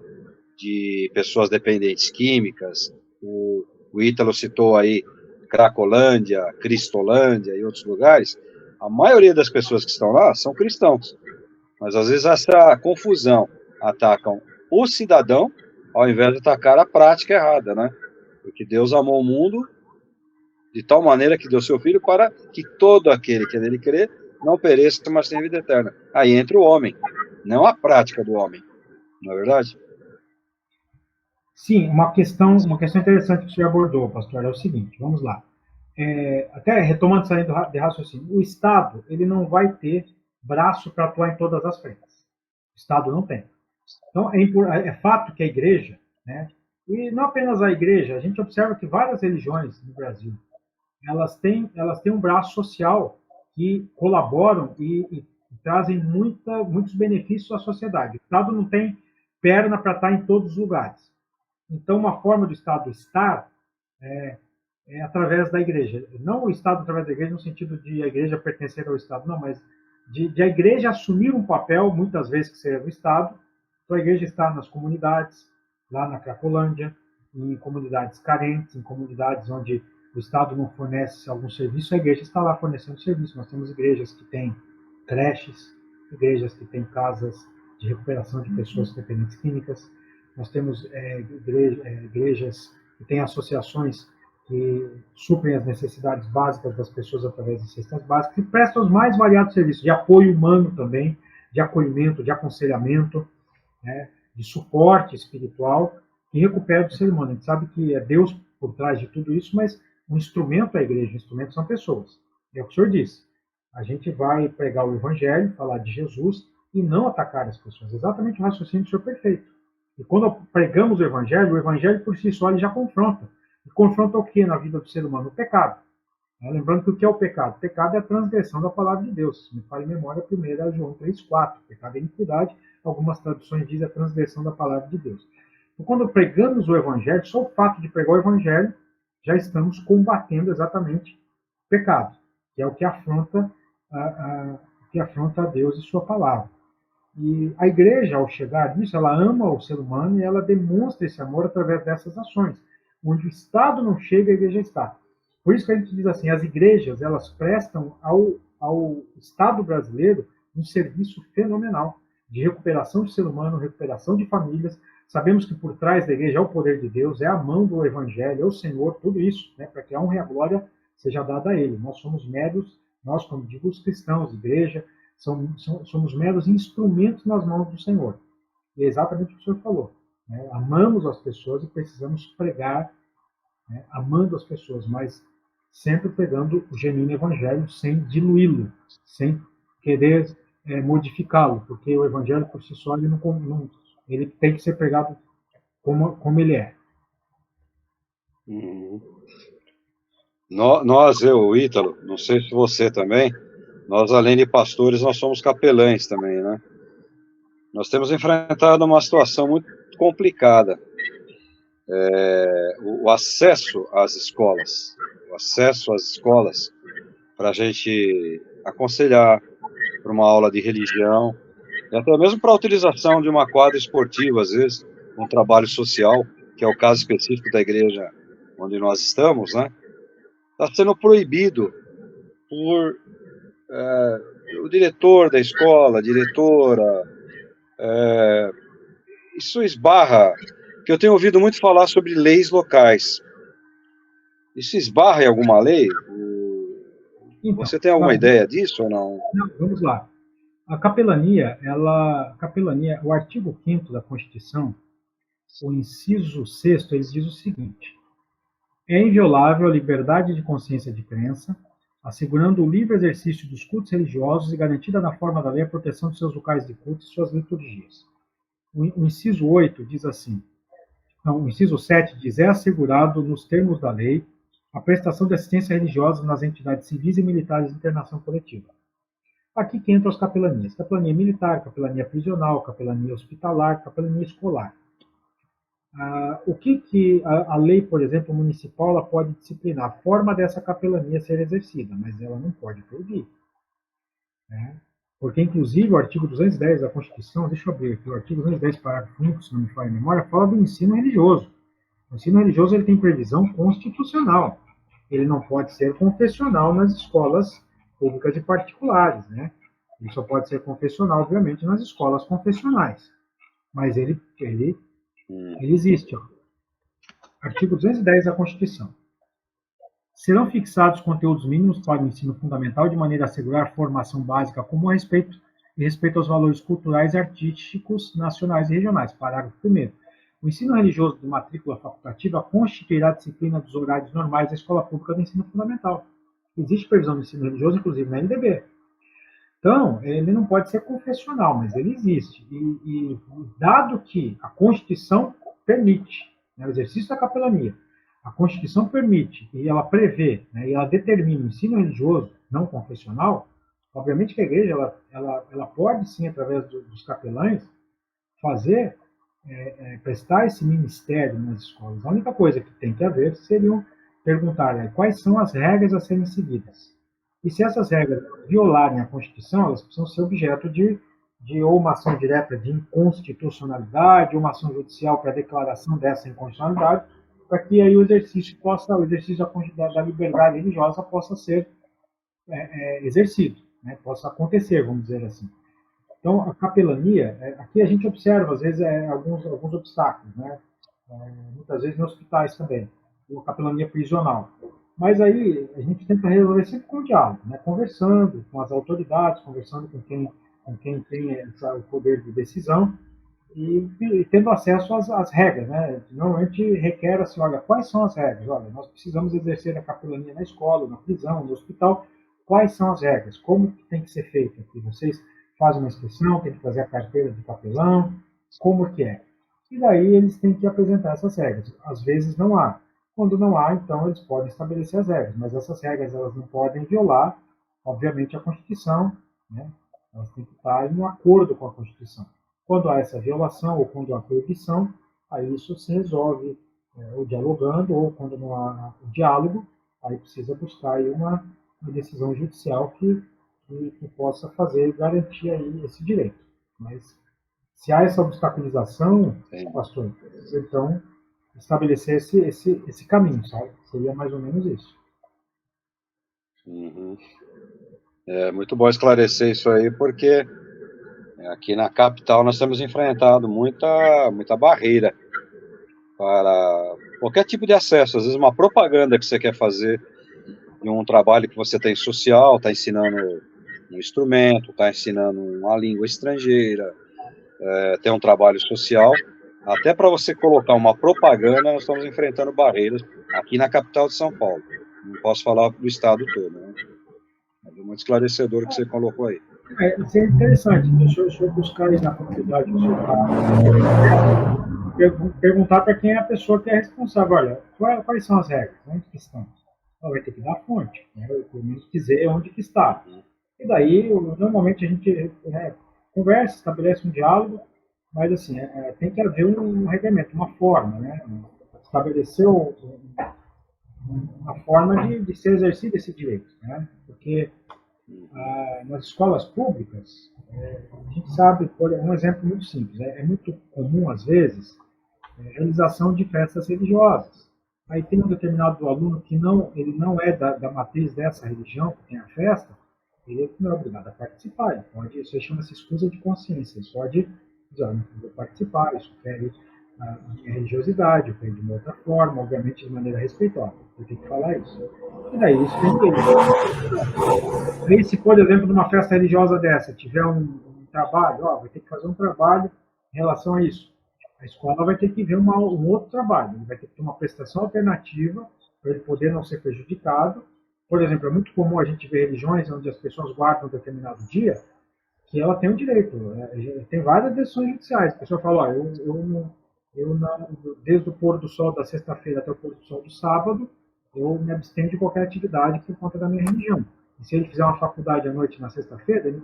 de pessoas dependentes químicas, o Ítalo citou aí Cracolândia, Cristolândia e outros lugares, a maioria das pessoas que estão lá são cristãos. Mas às vezes essa confusão atacam o cidadão ao invés de atacar a prática errada, né? Porque Deus amou o mundo de tal maneira que deu seu Filho para que todo aquele que nele crê não pereça, mas tenha vida eterna. Aí entra o homem, não a prática do homem, não é verdade? Sim, uma questão interessante que você abordou, pastor, é o seguinte, vamos lá. Até retomando essa linha de raciocínio, o Estado ele não vai ter braço para atuar em todas as frentes. O Estado não tem. Então, é fato que a igreja, né, e não apenas a igreja, a gente observa que várias religiões no Brasil, elas têm um braço social que colaboram e trazem muitos benefícios à sociedade. O Estado não tem perna para estar em todos os lugares. Então, uma forma do Estado estar é através da igreja. Não o Estado através da igreja no sentido de a igreja pertencer ao Estado, não, mas de a igreja assumir um papel, muitas vezes que seja do Estado. Então, a igreja está nas comunidades, lá na Cracolândia, em comunidades carentes, em comunidades onde o Estado não fornece algum serviço, a igreja está lá fornecendo serviço. Nós temos igrejas que têm creches, igrejas que têm casas de recuperação de pessoas dependentes químicas, nós temos igrejas que têm associações que suprem as necessidades básicas das pessoas através de cestas básicas e prestam os mais variados serviços, de apoio humano também, de acolhimento, de aconselhamento, né, de suporte espiritual, que recupera o ser humano. A gente sabe que é Deus por trás de tudo isso, mas o instrumento é a igreja, o instrumento são pessoas. É o que o senhor disse. A gente vai pregar o evangelho, falar de Jesus e não atacar as pessoas. Exatamente o raciocínio do senhor perfeito. E quando pregamos o evangelho por si só ele já confronta. E confronta o que na vida do ser humano? O pecado. Lembrando que o que é o pecado? O pecado é a transgressão da palavra de Deus. Se me fala em memória, a primeira é João 3,4. O pecado é iniquidade. Algumas traduções dizem a transgressão da palavra de Deus. Então, quando pregamos o evangelho, só o fato de pregar o evangelho, já estamos combatendo exatamente o pecado, que é o que afronta a Deus e sua palavra. E a igreja, ao chegar nisso, ela ama o ser humano e ela demonstra esse amor através dessas ações. Onde o Estado não chega, a igreja está. Por isso que a gente diz assim, as igrejas, elas prestam ao Estado brasileiro um serviço fenomenal de recuperação de ser humano, recuperação de famílias. Sabemos que por trás da igreja é o poder de Deus, é a mão do evangelho, é o Senhor, tudo isso, né, para que a honra e a glória seja dada a Ele. Nós somos meros, nós, como digo, os cristãos, igreja, somos meros instrumentos nas mãos do Senhor. E é exatamente o que o Senhor falou. Né? Amamos as pessoas e precisamos pregar, né, amando as pessoas, mas sempre pregando o genuíno evangelho sem diluí-lo, sem querer modificá-lo, porque o evangelho por si só ele tem que ser pregado como ele é. Nós, o Ítalo, não sei se você também, nós, além de pastores, nós somos capelães também, né? Nós temos enfrentado uma situação muito complicada. O acesso às escolas, para a gente aconselhar para uma aula de religião, e até mesmo para a utilização de uma quadra esportiva, às vezes, um trabalho social, que é o caso específico da igreja onde nós estamos, né? Está sendo proibido por o diretor da escola, a diretora. Isso esbarra, que eu tenho ouvido muito falar sobre leis locais. Isso esbarra em alguma lei? Então, você tem alguma ideia disso ou não? Não, vamos lá. A capelania, o artigo 5º da Constituição, o inciso 6º, ele diz o seguinte: é inviolável a liberdade de consciência de crença, assegurando o livre exercício dos cultos religiosos e garantida na forma da lei a proteção de seus locais de culto e suas liturgias. O inciso 8 diz assim, não, o inciso 7 diz, é assegurado nos termos da lei a prestação de assistência religiosa nas entidades civis e militares de internação coletiva. Aqui que entram as capelanias. Capelania militar, capelania prisional, capelania hospitalar, capelania escolar. O que a lei, por exemplo, municipal, ela pode disciplinar? A forma dessa capelania ser exercida, mas ela não pode proibir. Né? Porque, inclusive, o artigo 210 da Constituição, deixa eu abrir aqui, o artigo 210, parágrafo 5, se não me falha a memória, fala do ensino religioso. O ensino religioso ele tem previsão constitucional. Ele não pode ser confessional nas escolas públicas e particulares, né? Ele só pode ser confessional, obviamente, nas escolas confessionais. Mas ele existe. Ó. Artigo 210 da Constituição. Serão fixados conteúdos mínimos para o ensino fundamental de maneira a assegurar formação básica comum a respeito aos valores culturais e artísticos nacionais e regionais. Parágrafo 1º. O ensino religioso de matrícula facultativa constituirá a disciplina dos horários normais da escola pública do ensino fundamental. Existe previsão do ensino religioso, inclusive na NDB. Então, ele não pode ser confessional, mas ele existe. E dado que a Constituição permite, né, o exercício da capelania, a Constituição permite e ela prevê, né, e ela determina o ensino religioso não confessional, obviamente que a igreja ela pode sim, através dos capelães, fazer, prestar esse ministério nas escolas. A única coisa que tem que haver seriam perguntar, né, quais são as regras a serem seguidas. E se essas regras violarem a Constituição, elas precisam ser objeto de ou uma ação direta de inconstitucionalidade, ou uma ação judicial para a declaração dessa inconstitucionalidade, para que aí o exercício da liberdade religiosa possa ser exercido, né, possa acontecer, vamos dizer assim. Então, a capelania, aqui a gente observa, às vezes, alguns obstáculos, né, muitas vezes em hospitais também, a capelania prisional. Mas aí a gente tenta resolver sempre com o diálogo, né? Conversando com as autoridades, conversando com quem tem o poder de decisão e tendo acesso às regras. Né? Normalmente requer assim, olha, quais são as regras? Olha, nós precisamos exercer a capelania na escola, na prisão, no hospital. Quais são as regras? Como que tem que ser feito aqui? Vocês fazem uma inscrição, tem que fazer a carteira de capelão, como que é? E daí eles têm que apresentar essas regras. Às vezes não há. Quando não há, então, eles podem estabelecer as regras, mas essas regras elas não podem violar, obviamente, a Constituição, né? Elas têm que estar em um acordo com a Constituição. Quando há essa violação ou quando há proibição, aí isso se resolve ou dialogando, ou quando não há o diálogo, aí precisa buscar aí uma decisão judicial que possa garantir aí esse direito. Mas se há essa obstaculização, pastor, então estabelecer esse caminho, sabe? Seria mais ou menos isso. Uhum. É muito bom esclarecer isso aí, porque aqui na capital nós temos enfrentado muita barreira para qualquer tipo de acesso. Às vezes uma propaganda que você quer fazer de um trabalho que você tem social, está ensinando um instrumento, está ensinando uma língua estrangeira, tem um trabalho social. Até para você colocar uma propaganda, nós estamos enfrentando barreiras aqui na capital de São Paulo. Não posso falar do estado todo, né? É muito esclarecedor o que você colocou aí. Isso é interessante. Deixa eu buscar aí na faculdade perguntar para quem é a pessoa que é responsável. Olha, quais são as regras? Onde que estão? Ela vai ter que dar a fonte, né? Pelo menos dizer onde que está. E daí, normalmente, a gente conversa, estabelece um diálogo, mas assim, tem que haver um regramento, uma forma, né? Estabelecer uma forma de ser exercido esse direito, né? Porque nas escolas públicas, a gente sabe, por um exemplo muito simples, é muito comum, às vezes, a realização de festas religiosas. Aí tem um determinado aluno que ele não é da matriz dessa religião, que tem a festa, ele não é obrigado a participar. Isso chama-se escusa de consciência. Ele pode dizer, não vou participar, isso fere a minha religiosidade, eu fere de uma outra forma, obviamente de maneira respeitosa. Eu tenho que falar isso. E daí isso tem que. Aí, se, por exemplo, numa festa religiosa dessa, tiver um trabalho, vai ter que fazer um trabalho em relação a isso. A escola vai ter que ver um outro trabalho, ele vai ter que ter uma prestação alternativa para ele poder não ser prejudicado. Por exemplo, é muito comum a gente ver religiões onde as pessoas guardam um determinado dia, que ela tem um direito. Tem várias decisões judiciais. A pessoa fala, eu não, desde o pôr do sol da sexta-feira até o pôr do sol do sábado, eu me abstenho de qualquer atividade por conta da minha religião. E se ele fizer uma faculdade à noite na sexta-feira, ele não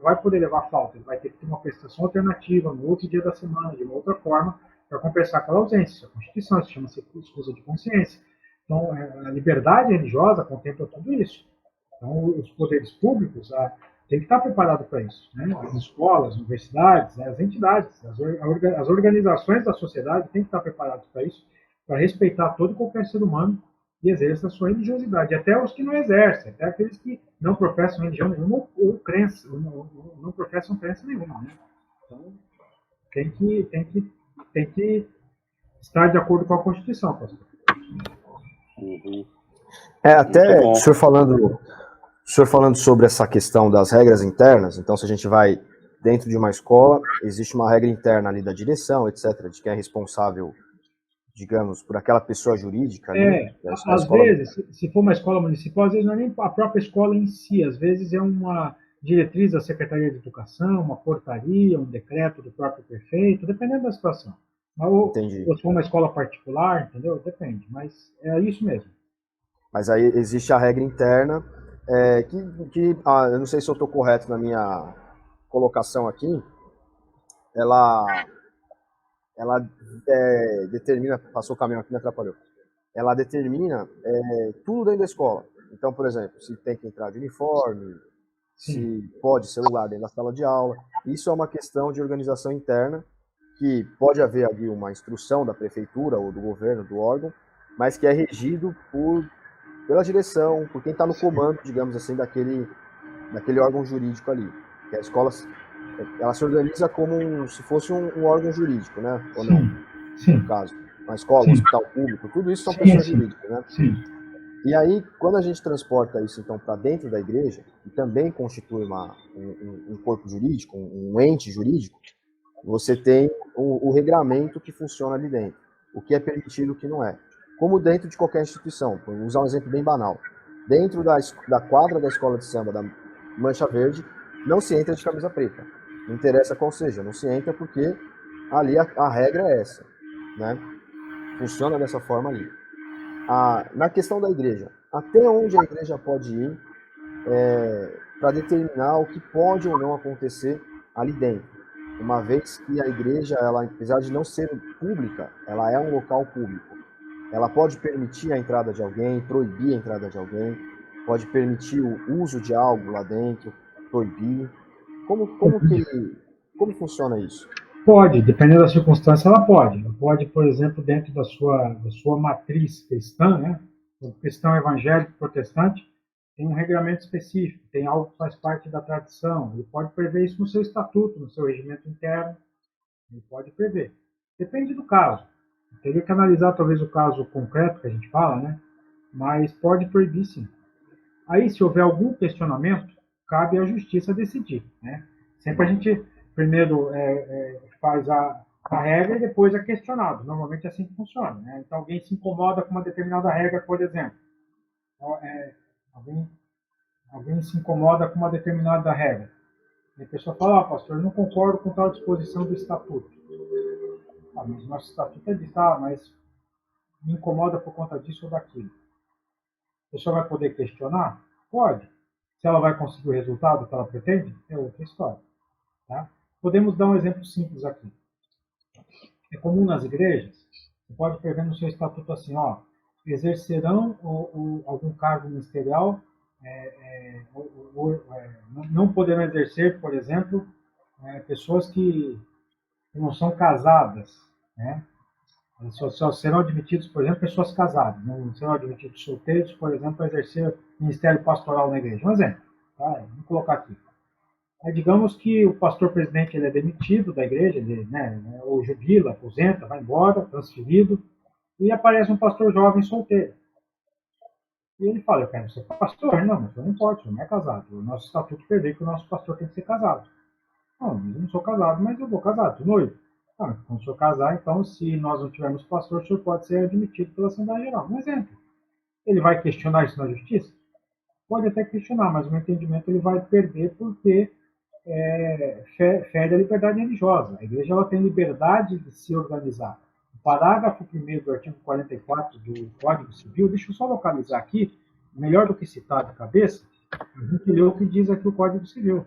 vai poder levar falta, ele vai ter que ter uma prestação alternativa no outro dia da semana, de uma outra forma, para compensar aquela ausência. Isso é a Constituição, isso chama-se escusa de consciência. Então, a liberdade religiosa contempla tudo isso. Então, os poderes públicos têm que estar preparados para isso. Né? As escolas, as universidades, as entidades, as organizações da sociedade têm que estar preparadas para isso, para respeitar todo e qualquer ser humano e exerça a sua religiosidade. Até os que não exercem, até aqueles que não professam religião nenhuma ou crença, não professam crença nenhuma. Né? Então, tem que estar de acordo com a Constituição, pastor. Uhum. Até o senhor falando sobre essa questão das regras internas, então se a gente vai dentro de uma escola, existe uma regra interna ali da direção, etc., de quem é responsável, digamos, por aquela pessoa jurídica ali. Às vezes, se for uma escola municipal, às vezes não é nem a própria escola em si, às vezes é uma diretriz da Secretaria de Educação, uma portaria, um decreto do próprio prefeito, dependendo da situação. Ou se for uma escola particular, entendeu? Depende, mas é isso mesmo. Mas aí existe a regra interna, eu não sei se eu estou correto na minha colocação aqui, ela determina, passou o caminhão aqui, me atrapalhou, ela determina tudo dentro da escola. Então, por exemplo, se tem que entrar de uniforme, se pode celular dentro da sala de aula, isso é uma questão de organização interna, que pode haver ali uma instrução da prefeitura ou do governo, do órgão, mas que é regido pela direção, por quem está no comando, digamos assim, daquele órgão jurídico ali. Que a escola, ela se organiza como se fosse um órgão jurídico, né? Ou não? Sim. No caso, uma escola, um hospital público, tudo isso são pessoas jurídicas, né? Sim. E aí, quando a gente transporta isso, então, para dentro da igreja, e também constitui um corpo jurídico, um ente jurídico, você tem o regramento que funciona ali dentro. O que é permitido e o que não é. Como dentro de qualquer instituição. Vou usar um exemplo bem banal. Dentro da quadra da escola de samba da Mancha Verde, não se entra de camisa preta. Não interessa qual seja, não se entra porque ali a regra é essa. Né? Funciona dessa forma ali. Na questão da igreja, até onde a igreja pode ir para determinar o que pode ou não acontecer ali dentro. Uma vez que a igreja, ela, apesar de não ser pública, ela é um local público. Ela pode permitir a entrada de alguém, proibir a entrada de alguém, pode permitir o uso de algo lá dentro, proibir. Como funciona isso? Pode, dependendo da circunstância, ela pode. Ela pode, por exemplo, dentro da sua matriz cristã, né? O cristão evangélico protestante tem um regramento específico, tem algo que faz parte da tradição. Ele pode prever isso no seu estatuto, no seu regimento interno. Ele pode prever. Depende do caso. Teria que analisar talvez o caso concreto que a gente fala, né? Mas pode proibir sim. Aí, se houver algum questionamento, cabe à justiça decidir, né? Sempre a gente primeiro faz a regra e depois é questionado. Normalmente é assim que funciona, né? Então, alguém se incomoda com uma determinada regra, por exemplo. Alguém se incomoda com uma determinada regra. E a pessoa fala, pastor, eu não concordo com tal disposição do estatuto. Mas nosso estatuto é disso, mas me incomoda por conta disso ou daquilo. A pessoa vai poder questionar? Pode. Se ela vai conseguir o resultado que ela pretende, é outra história. Tá? Podemos dar um exemplo simples aqui. É comum nas igrejas, você pode prever no seu estatuto assim, exercerão algum cargo ministerial, não poderão exercer, por exemplo, pessoas que não são casadas, né? Só serão admitidos, por exemplo, pessoas casadas, não serão admitidos solteiros, por exemplo, a exercer ministério pastoral na igreja. Um exemplo, tá? Vamos colocar aqui. Digamos que o pastor presidente ele é demitido da igreja, ou jubila, aposenta, vai embora, transferido, e aparece um pastor jovem solteiro. E ele fala, eu quero ser pastor. Não, mas não pode, não é casado. O nosso estatuto prevê que o nosso pastor tem que ser casado. Não, eu não sou casado, mas eu vou casar, estou noivo. Quando o senhor casar, então, se nós não tivermos pastor, o senhor pode ser admitido pela Assembleia Geral. Um exemplo. Ele vai questionar isso na justiça? Pode até questionar, mas o entendimento ele vai perder porque fere a liberdade religiosa. A igreja ela tem liberdade de se organizar. parágrafo 1º do artigo 44 do Código Civil, deixa eu só localizar aqui, melhor do que citar de cabeça, a gente lê o que diz aqui o Código Civil.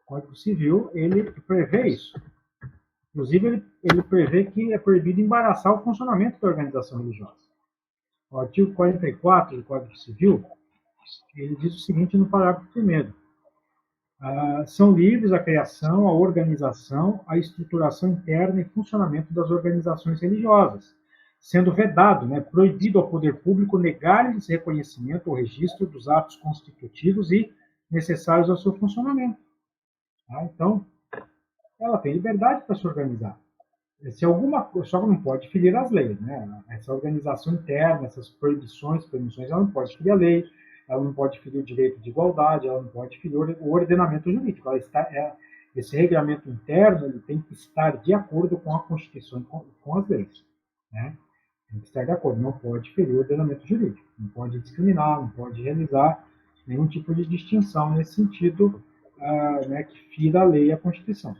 O Código Civil, ele prevê isso. Inclusive, ele prevê que é proibido embaraçar o funcionamento da organização religiosa. O artigo 44 do Código Civil, ele diz o seguinte no parágrafo 1º. São livres a criação, a organização, a estruturação interna e funcionamento das organizações religiosas, sendo vedado, proibido ao poder público negar-lhes reconhecimento ou registro dos atos constitutivos e necessários ao seu funcionamento. Então, ela tem liberdade para se organizar. Só não pode ferir as leis. Essa organização interna, essas proibições, permissões, ela não pode ferir a lei, ela não pode ferir o direito de igualdade, ela não pode ferir o ordenamento jurídico. Esse regulamento interno ele tem que estar de acordo com a Constituição e com as leis. Tem que estar de acordo, não pode ferir o ordenamento jurídico, não pode discriminar, não pode realizar nenhum tipo de distinção nesse sentido que fira a lei e a Constituição.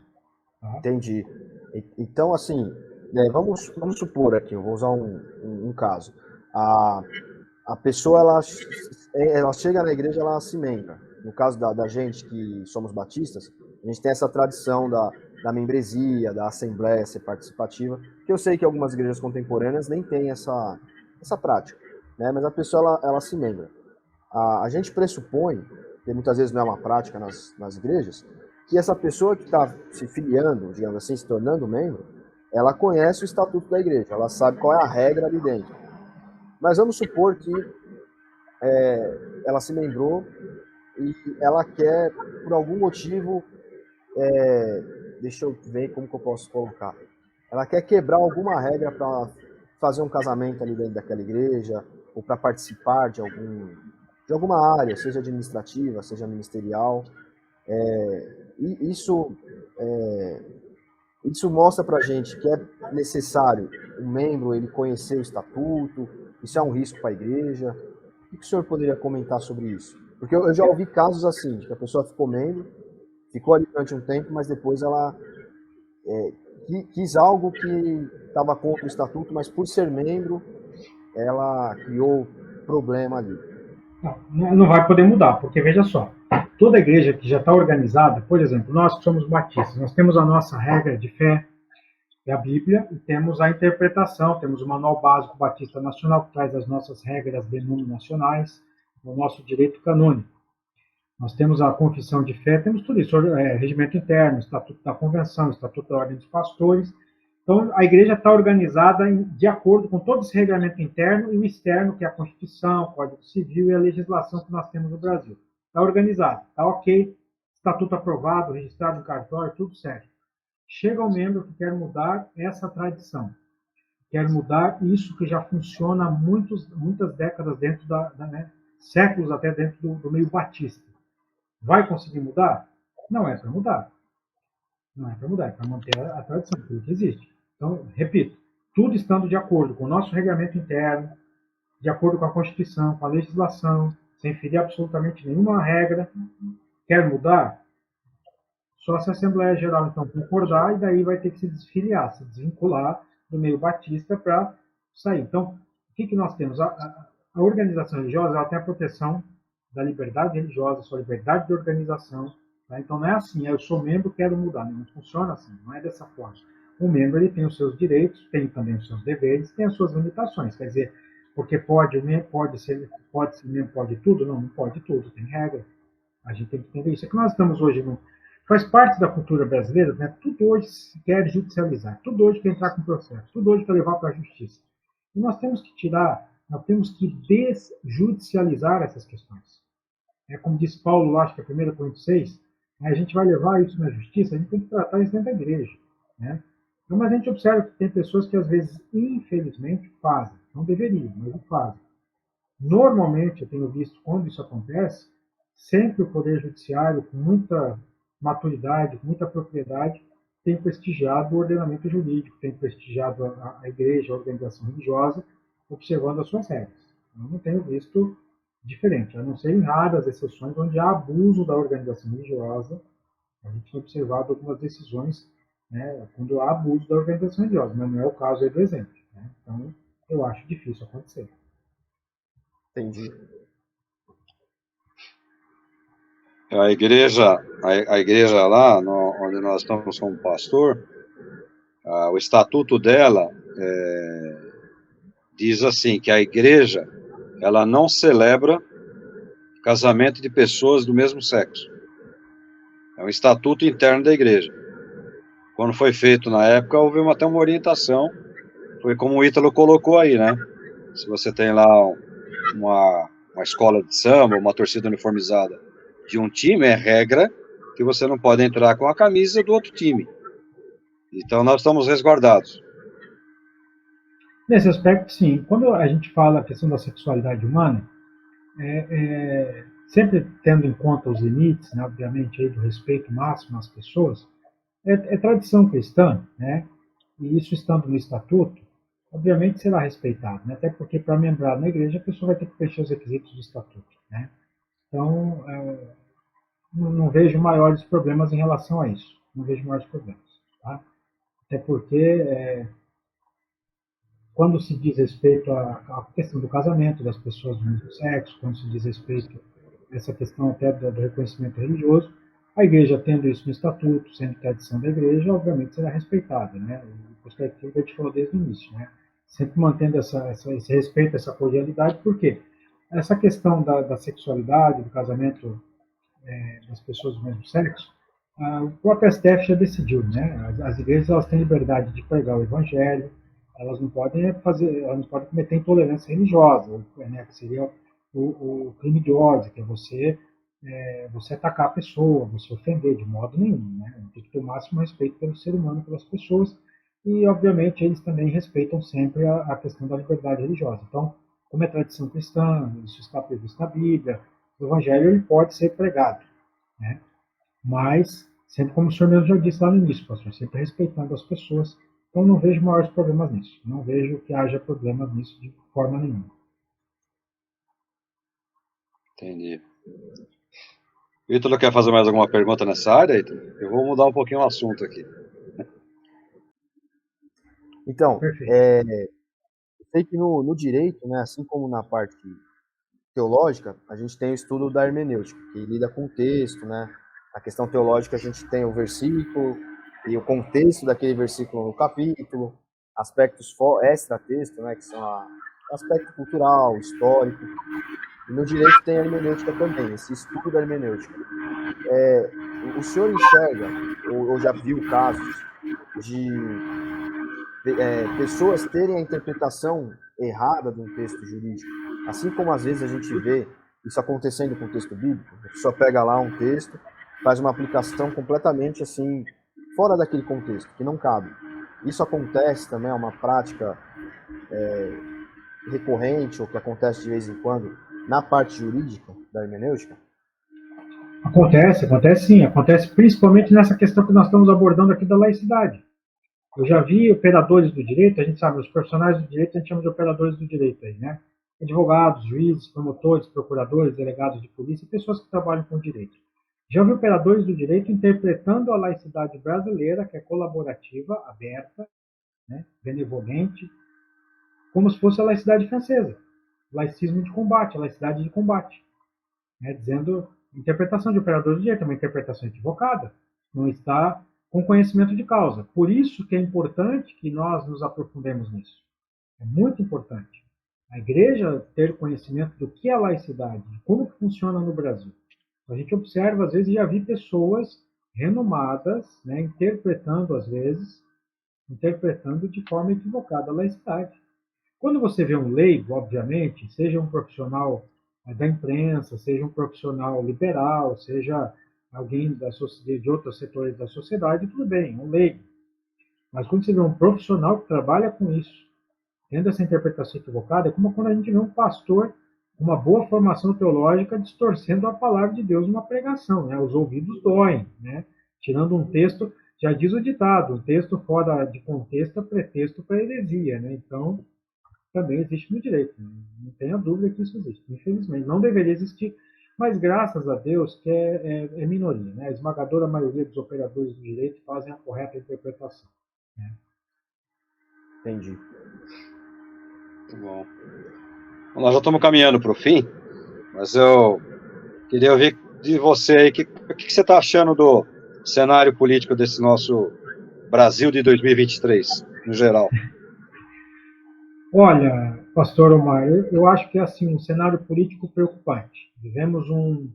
Tá? Entendi. Então, assim, vamos supor aqui, eu vou usar um caso. A pessoa, ela chega na igreja, ela se membra. No caso da gente que somos batistas, a gente tem essa tradição da membresia, da assembleia ser participativa, que eu sei que algumas igrejas contemporâneas nem têm essa prática, mas a pessoa, ela se membra. A gente pressupõe, que muitas vezes não é uma prática nas igrejas, que essa pessoa que está se filiando, digamos assim, se tornando membro, ela conhece o estatuto da igreja, ela sabe qual é a regra ali dentro. Mas vamos supor que ela se membrou e ela quer, por algum motivo, deixa eu ver como que eu posso colocar. Ela quer quebrar alguma regra para fazer um casamento ali dentro daquela igreja, ou para participar de alguma área, seja administrativa, seja ministerial. E isso mostra para a gente que é necessário um membro ele conhecer o estatuto, isso é um risco para a igreja. O que o senhor poderia comentar sobre isso? Porque eu já ouvi casos assim, de que a pessoa ficou membro, ficou ali durante um tempo, mas depois ela quis algo que estava contra o estatuto, mas por ser membro, ela criou problema ali. Não vai poder mudar, porque veja só, toda igreja que já está organizada, por exemplo, nós que somos batistas, nós temos a nossa regra de fé, é a Bíblia, e temos a interpretação, temos o Manual Básico Batista Nacional, que traz as nossas regras denominacionais, o nosso direito canônico. Nós temos a confissão de fé, temos tudo isso, regimento interno, Estatuto da Convenção, Estatuto da Ordem dos Pastores. Então, a igreja está organizada de acordo com todo esse regulamento interno e o externo, que é a Constituição, o Código Civil e a legislação que nós temos no Brasil. Está organizado, está ok, estatuto aprovado, registrado no cartório, tudo certo. Chega o membro que quer mudar essa tradição, quer mudar isso que já funciona há muitas décadas dentro séculos até dentro do meio batista. Vai conseguir mudar? Não é para mudar. Não é para mudar, é para manter a tradição, tudo que existe. Então, repito, tudo estando de acordo com o nosso regulamento interno, de acordo com a Constituição, com a legislação, sem ferir absolutamente nenhuma regra. Quer mudar? Só se a Assembleia Geral, então, concordar, e daí vai ter que se desfiliar, se desvincular do meio batista para sair. Então, o que nós temos? A organização religiosa ela tem a proteção da liberdade religiosa, sua liberdade de organização. Tá? Então, não é assim, eu sou membro, quero mudar. Não funciona assim, não é dessa forma. O membro ele tem os seus direitos, tem também os seus deveres, tem as suas limitações. Quer dizer, porque pode ser membro, pode tudo? Não pode tudo, tem regra. A gente tem que entender isso. É que nós estamos hoje faz parte da cultura brasileira, tudo hoje se quer judicializar, tudo hoje quer entrar com processo, tudo hoje quer levar para a justiça. E nós temos que desjudicializar essas questões. Como diz Paulo, acho que é 1 Coríntios 6, a gente vai levar isso na justiça, a gente tem que tratar isso dentro da igreja. Então, mas a gente observa que tem pessoas que às vezes, infelizmente, fazem, não deveriam, mas fazem. Normalmente, eu tenho visto quando isso acontece, sempre o Poder Judiciário, com muita maturidade, com muita propriedade, tem prestigiado o ordenamento jurídico, tem prestigiado a igreja, a organização religiosa, observando as suas regras. Eu não tenho visto diferente, a não ser em raras exceções onde há abuso da organização religiosa. A gente tem observado algumas decisões né, quando há abuso da organização religiosa, mas não é o caso aí do exemplo. Né? Então, eu acho difícil acontecer. Entendi. A igreja lá, onde nós estamos como pastor, o estatuto dela diz assim, que a igreja, ela não celebra casamento de pessoas do mesmo sexo. É um estatuto interno da igreja. Quando foi feito na época, houve até uma orientação, foi como o Ítalo colocou aí, né? Se você tem lá uma escola de samba, uma torcida uniformizada de um time, é regra que você não pode entrar com a camisa do outro time. Então nós estamos resguardados. Nesse aspecto, sim. Quando a gente fala a questão da sexualidade humana, sempre tendo em conta os limites, né, obviamente, aí, do respeito máximo às pessoas, é tradição cristã, né? E isso estando no estatuto, obviamente será respeitado, né? Até porque para membrar na igreja a pessoa vai ter que preencher os requisitos do estatuto, né? Então, não vejo maiores problemas em relação a isso. Não vejo maiores problemas, tá? Até porque quando se diz respeito à questão do casamento das pessoas do mesmo sexo, quando se diz respeito a essa questão até do reconhecimento religioso, a igreja tendo isso no estatuto, sendo tradição da igreja, obviamente será respeitada, né? O perspectiva que a gente falou desde o início, né? Sempre mantendo esse respeito, essa cordialidade, porque essa questão da sexualidade, do casamento das pessoas do mesmo sexo, o próprio STF já decidiu, né? As igrejas elas têm liberdade de pregar o evangelho, elas não podem cometer intolerância religiosa, né? Que seria o crime de ódio, que é você atacar a pessoa, você ofender de modo nenhum, né? Tem que ter o máximo respeito pelo ser humano, pelas pessoas, e obviamente eles também respeitam sempre a questão da liberdade religiosa. Então, como é tradição cristã, isso está previsto na Bíblia, o evangelho ele pode ser pregado, né? Mas, sempre como o senhor mesmo já disse lá no início, pastor, sempre respeitando as pessoas. Então, não vejo maiores problemas nisso. Não vejo que haja problemas nisso de forma nenhuma. Entendi. Ítalo quer fazer mais alguma pergunta nessa área, Ítalo? Eu vou mudar um pouquinho o assunto aqui. Então, Perfeito. eu sei que no direito, né, assim como na parte teológica, a gente tem o estudo da hermenêutica, que lida com o texto, né? Na questão teológica, a gente tem o versículo e o contexto daquele versículo no capítulo, aspectos extra-texto, né, que são o aspecto cultural, histórico. E no direito tem a hermenêutica também, esse estudo da hermenêutica. O senhor enxerga, ou já viu casos, de pessoas terem a interpretação errada de um texto jurídico, assim como às vezes a gente vê isso acontecendo com o texto bíblico, a pessoa pega lá um texto, faz uma aplicação completamente assim, fora daquele contexto, que não cabe. Isso acontece também, é uma prática recorrente, ou que acontece de vez em quando, na parte jurídica da hermenêutica? Acontece sim. Acontece principalmente nessa questão que nós estamos abordando aqui da laicidade. Eu já vi operadores do direito, a gente sabe, os profissionais do direito a gente chama de operadores do direito aí, né? Advogados, juízes, promotores, procuradores, delegados de polícia, pessoas que trabalham com direito. Já vi operadores do direito interpretando a laicidade brasileira, que é colaborativa, aberta, né, benevolente, como se fosse a laicidade francesa, laicismo de combate, a laicidade de combate, né, dizendo interpretação de operadores do direito, é uma interpretação equivocada, não está com conhecimento de causa. Por isso que é importante que nós nos aprofundemos nisso. É muito importante. A igreja ter conhecimento do que é a laicidade, de como funciona no Brasil. A gente observa, às vezes, já vi pessoas renomadas, né, interpretando de forma equivocada a laicidade. Quando você vê um leigo, obviamente, seja um profissional da imprensa, seja um profissional liberal, seja alguém de outros setores da sociedade, tudo bem, um leigo. Mas quando você vê um profissional que trabalha com isso, tendo essa interpretação equivocada, é como quando a gente vê um pastor com uma boa formação teológica distorcendo a palavra de Deus numa pregação, né? Os ouvidos doem, né? Tirando um texto, já diz o ditado, um texto fora de contexto é pretexto para heresia, né? Então, também existe no direito, né? Não tenha dúvida que isso existe, infelizmente. Não deveria existir, mas graças a Deus que é minoria, né? A esmagadora maioria dos operadores do direito fazem a correta interpretação. Né? Entendi. Muito bom. Nós já estamos caminhando para o fim, mas eu queria ouvir de você aí, o que você está achando do cenário político desse nosso Brasil de 2023, no geral? Olha, pastor Omar, eu acho que é assim, um cenário político preocupante. Vivemos um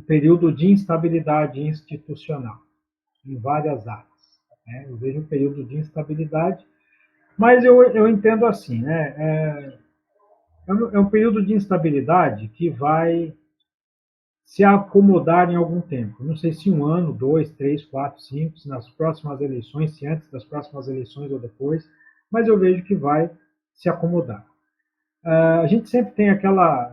período de instabilidade institucional em várias áreas. Né? Eu vejo um período de instabilidade, mas eu entendo assim, né? É um período de instabilidade que vai se acomodar em algum tempo. Não sei se 1 ano, 2, 3, 4, 5, se nas próximas eleições, se antes das próximas eleições ou depois, mas eu vejo que vai se acomodar. A gente sempre tem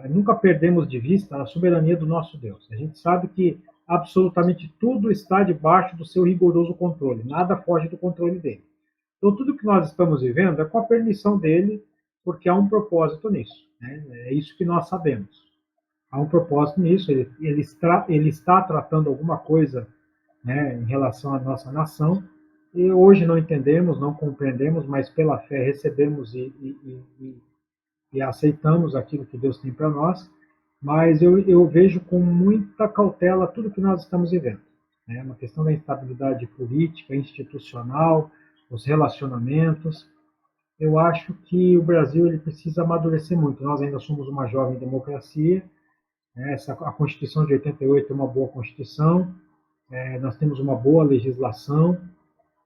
nunca perdemos de vista a soberania do nosso Deus. A gente sabe que absolutamente tudo está debaixo do seu rigoroso controle, nada foge do controle dele. Então, tudo que nós estamos vivendo é com a permissão dele, porque há um propósito nisso. Né? É isso que nós sabemos. Há um propósito nisso, ele está tratando alguma coisa, né, em relação à nossa nação, e hoje não entendemos, não compreendemos, mas pela fé recebemos e aceitamos aquilo que Deus tem para nós, mas eu vejo com muita cautela tudo que nós estamos vivendo. Né? Uma questão da instabilidade política, institucional, os relacionamentos. Eu acho que o Brasil ele precisa amadurecer muito. Nós ainda somos uma jovem democracia, né? A Constituição de 88 é uma boa Constituição, nós temos uma boa legislação,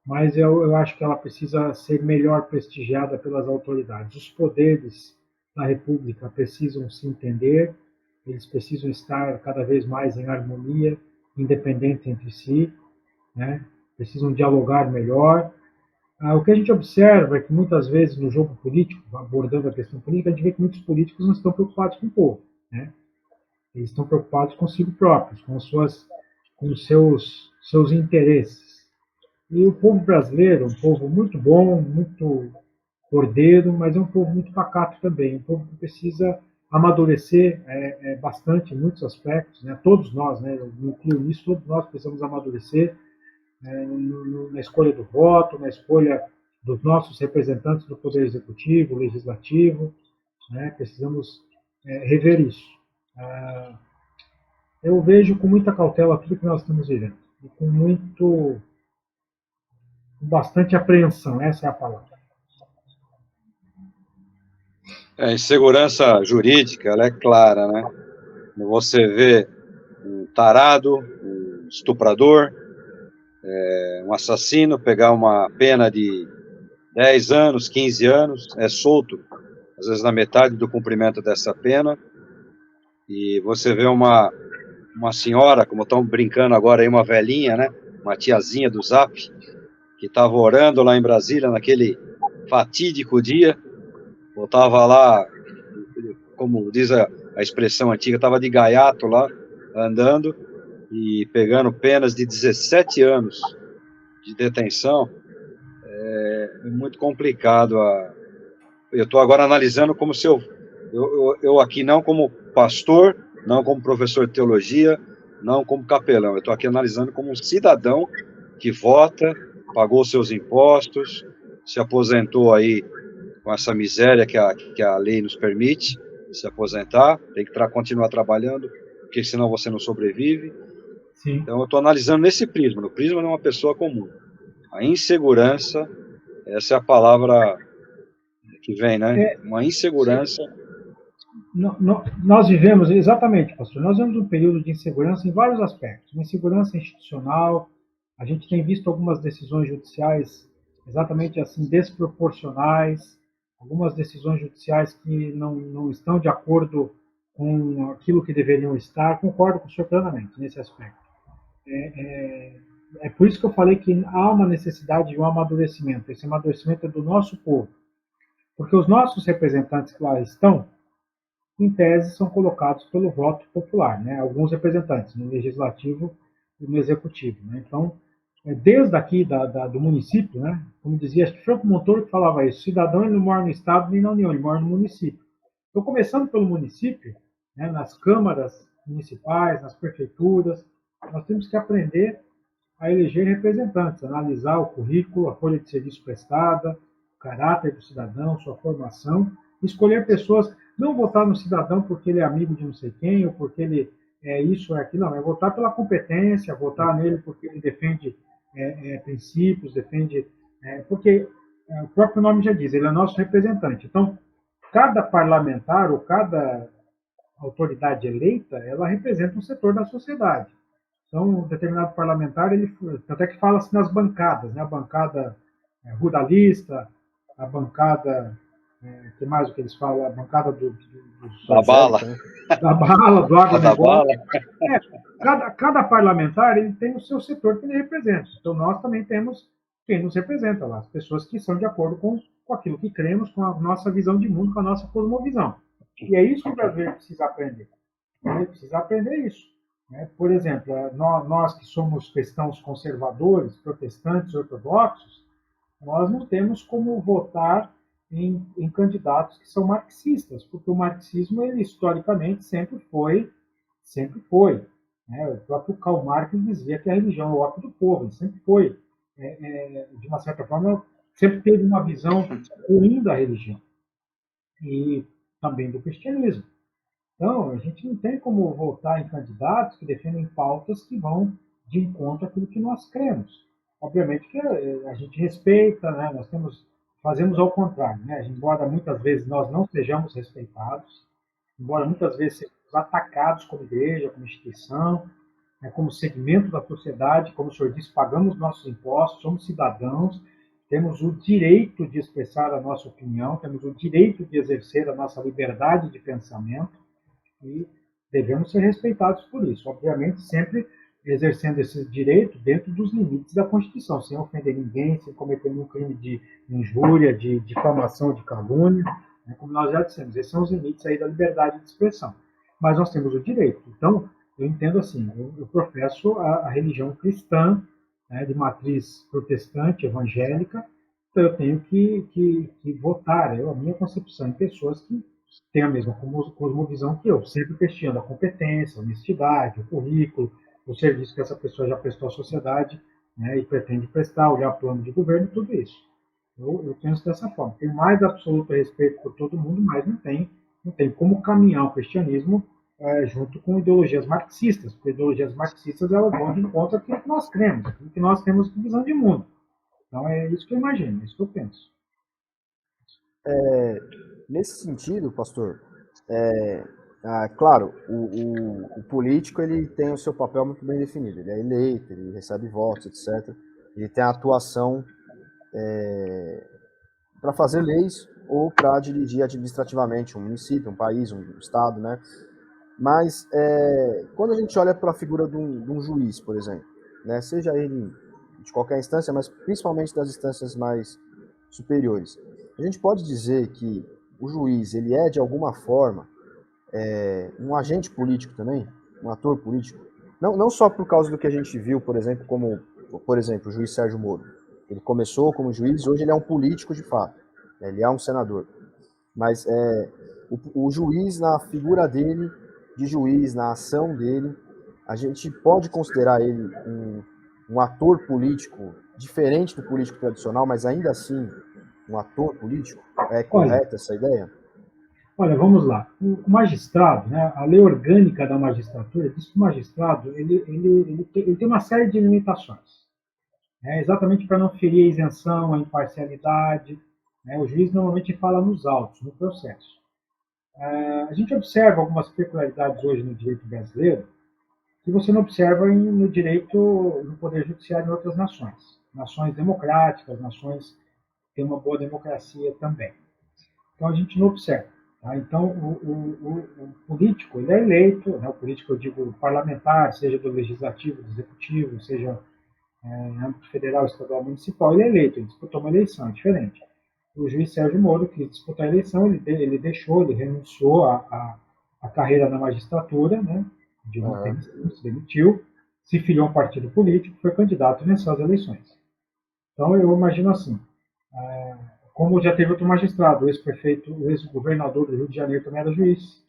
mas eu acho que ela precisa ser melhor prestigiada pelas autoridades. Os poderes da República precisam se entender, eles precisam estar cada vez mais em harmonia, independentes entre si, né? Precisam dialogar melhor. O que a gente observa é que muitas vezes no jogo político, abordando a questão política, a gente vê que muitos políticos não estão preocupados com o povo, né? Eles estão preocupados consigo próprios, com os seus interesses. E o povo brasileiro é um povo muito bom, muito ordeiro, mas é um povo muito pacato também, um povo que precisa amadurecer bastante em muitos aspectos, né? Todos nós, né? Eu me incluo nisso, todos nós precisamos amadurecer, né? Na escolha do voto, na escolha dos nossos representantes do Poder Executivo, Legislativo, né? Precisamos rever isso. Eu vejo com muita cautela tudo que nós estamos vivendo, e com bastante apreensão, essa é a palavra. A insegurança jurídica, ela é clara, né? Você vê um tarado, um estuprador, um assassino pegar uma pena de 10 anos, 15 anos, é solto, às vezes na metade do cumprimento dessa pena, e você vê uma senhora, como estão brincando agora aí, uma velhinha, né? Uma tiazinha do Zap, que estava orando lá em Brasília naquele fatídico dia, eu estava lá, como diz a expressão antiga, estava de gaiato lá, andando e pegando penas de 17 anos de detenção. É muito complicado. Eu estou agora analisando como se eu aqui não como pastor, não como professor de teologia, não como capelão, eu estou aqui analisando como um cidadão que vota, pagou seus impostos, se aposentou aí com essa miséria que a lei nos permite se aposentar, tem que continuar trabalhando, porque senão você não sobrevive. Sim. Então eu estou analisando nesse prisma, no prisma de uma pessoa comum. A insegurança, essa é a palavra que vem, né? Uma insegurança. Nós vivemos, exatamente, pastor, nós vivemos um período de insegurança em vários aspectos. Uma insegurança institucional, a gente tem visto algumas decisões judiciais exatamente assim, desproporcionais, algumas decisões judiciais que não estão de acordo com aquilo que deveriam estar. Concordo com o senhor plenamente nesse aspecto. É por isso que eu falei que há uma necessidade de um amadurecimento. Esse amadurecimento é do nosso povo. Porque os nossos representantes que lá estão, em tese, são colocados pelo voto popular, né? Alguns representantes, no legislativo e no executivo. Né? Então, desde aqui do município, né? Como dizia, acho que Franco Montoro que falava isso, cidadão ele não mora no Estado nem na União, ele mora no município. Então, começando pelo município, né? Nas câmaras municipais, nas prefeituras. Nós temos que aprender a eleger representantes, analisar o currículo, a folha de serviço prestada, o caráter do cidadão, sua formação, escolher pessoas, não votar no cidadão porque ele é amigo de não sei quem, ou porque ele é isso ou é aquilo, não, é votar pela competência, votar nele porque ele defende princípios, defende. Porque o próprio nome já diz, ele é nosso representante. Então, cada parlamentar ou cada autoridade eleita, ela representa um setor da sociedade. Então, um determinado parlamentar, ele até que fala-se nas bancadas, né? A bancada ruralista, a bancada, que mais o que eles falam? A bancada Da bala. Da bala, do agronegócio. Da bala. Cada parlamentar ele tem o seu setor que ele representa. Então, nós também temos quem nos representa lá, as pessoas que são de acordo com aquilo que cremos, com a nossa visão de mundo, com a nossa cosmovisão. E é isso que o brasileiro precisa aprender. Ele precisa aprender isso. Por exemplo, nós que somos cristãos conservadores, protestantes, ortodoxos, nós não temos como votar em candidatos que são marxistas, porque o marxismo, ele historicamente sempre foi. O próprio Karl Marx dizia que a religião é o ópio do povo, ele sempre foi, de uma certa forma, sempre teve uma visão ruim da religião e também do cristianismo. Então, a gente não tem como votar em candidatos que defendem pautas que vão de encontro àquilo que nós cremos. Obviamente que a gente respeita, né? Fazemos ao contrário, né? Embora muitas vezes nós não sejamos respeitados, embora muitas vezes sejamos atacados como igreja, como instituição, como segmento da sociedade, como o senhor disse, pagamos nossos impostos, somos cidadãos, temos o direito de expressar a nossa opinião, temos o direito de exercer a nossa liberdade de pensamento, e devemos ser respeitados por isso. Obviamente, sempre exercendo esse direito dentro dos limites da Constituição, sem ofender ninguém, sem cometer nenhum crime de injúria, de difamação, de calúnia, como nós já dissemos, esses são os limites aí da liberdade de expressão. Mas nós temos o direito. Então, eu entendo assim, eu professo a religião cristã, de matriz protestante, evangélica, então eu tenho que votar, a minha concepção, em pessoas que têm a mesma cosmovisão que eu, sempre questionando a competência, a honestidade, o currículo, o serviço que essa pessoa já prestou à sociedade, e pretende prestar, olhar plano de governo, tudo isso. Eu penso dessa forma. Tem mais absoluto respeito por todo mundo, mas não tem como caminhar o cristianismo junto com ideologias marxistas, porque ideologias marxistas elas vão de encontro àquilo que nós cremos, àquilo que nós temos de visão de mundo. Então é isso que eu imagino, é isso que eu penso. Nesse sentido, pastor, claro, o político ele tem o seu papel muito bem definido. Ele é eleito, ele recebe votos, etc. Ele tem a atuação para fazer leis ou para dirigir administrativamente um município, um país, um estado, né? Mas quando a gente olha para a figura de um juiz, por exemplo, né, seja ele de qualquer instância, mas principalmente das instâncias mais superiores, a gente pode dizer que o juiz ele é, de alguma forma, um agente político também, um ator político, não só por causa do que a gente viu, por exemplo, o juiz Sérgio Moro. Ele começou como juiz, hoje ele é um político de fato, ele é um senador. Mas o juiz, na figura dele, de juiz, na ação dele, a gente pode considerar ele um ator político diferente do político tradicional, mas ainda assim um ator político? É correta essa ideia? Olha, vamos lá. O magistrado, né, a lei orgânica da magistratura diz que o magistrado ele tem uma série de limitações, exatamente para não ferir a isenção, a imparcialidade. O juiz normalmente fala nos autos, no processo. A gente observa algumas peculiaridades hoje no direito brasileiro que você não observa no direito, no poder judiciário em outras nações. Nações democráticas, nações que têm uma boa democracia também. Então a gente não observa. Tá? Então o político ele é eleito, o político eu digo parlamentar, seja do legislativo, do executivo, seja em âmbito federal, estadual, municipal, ele é eleito, ele disputou uma eleição, é diferente. O juiz Sérgio Moro, que disputou a eleição, ele renunciou à carreira na magistratura, né, de uma demissão, se demitiu, se filiou a um partido político, foi candidato e venceu as eleições. Então, eu imagino assim, como já teve outro magistrado, o ex-prefeito, o ex-governador do Rio de Janeiro também era juiz,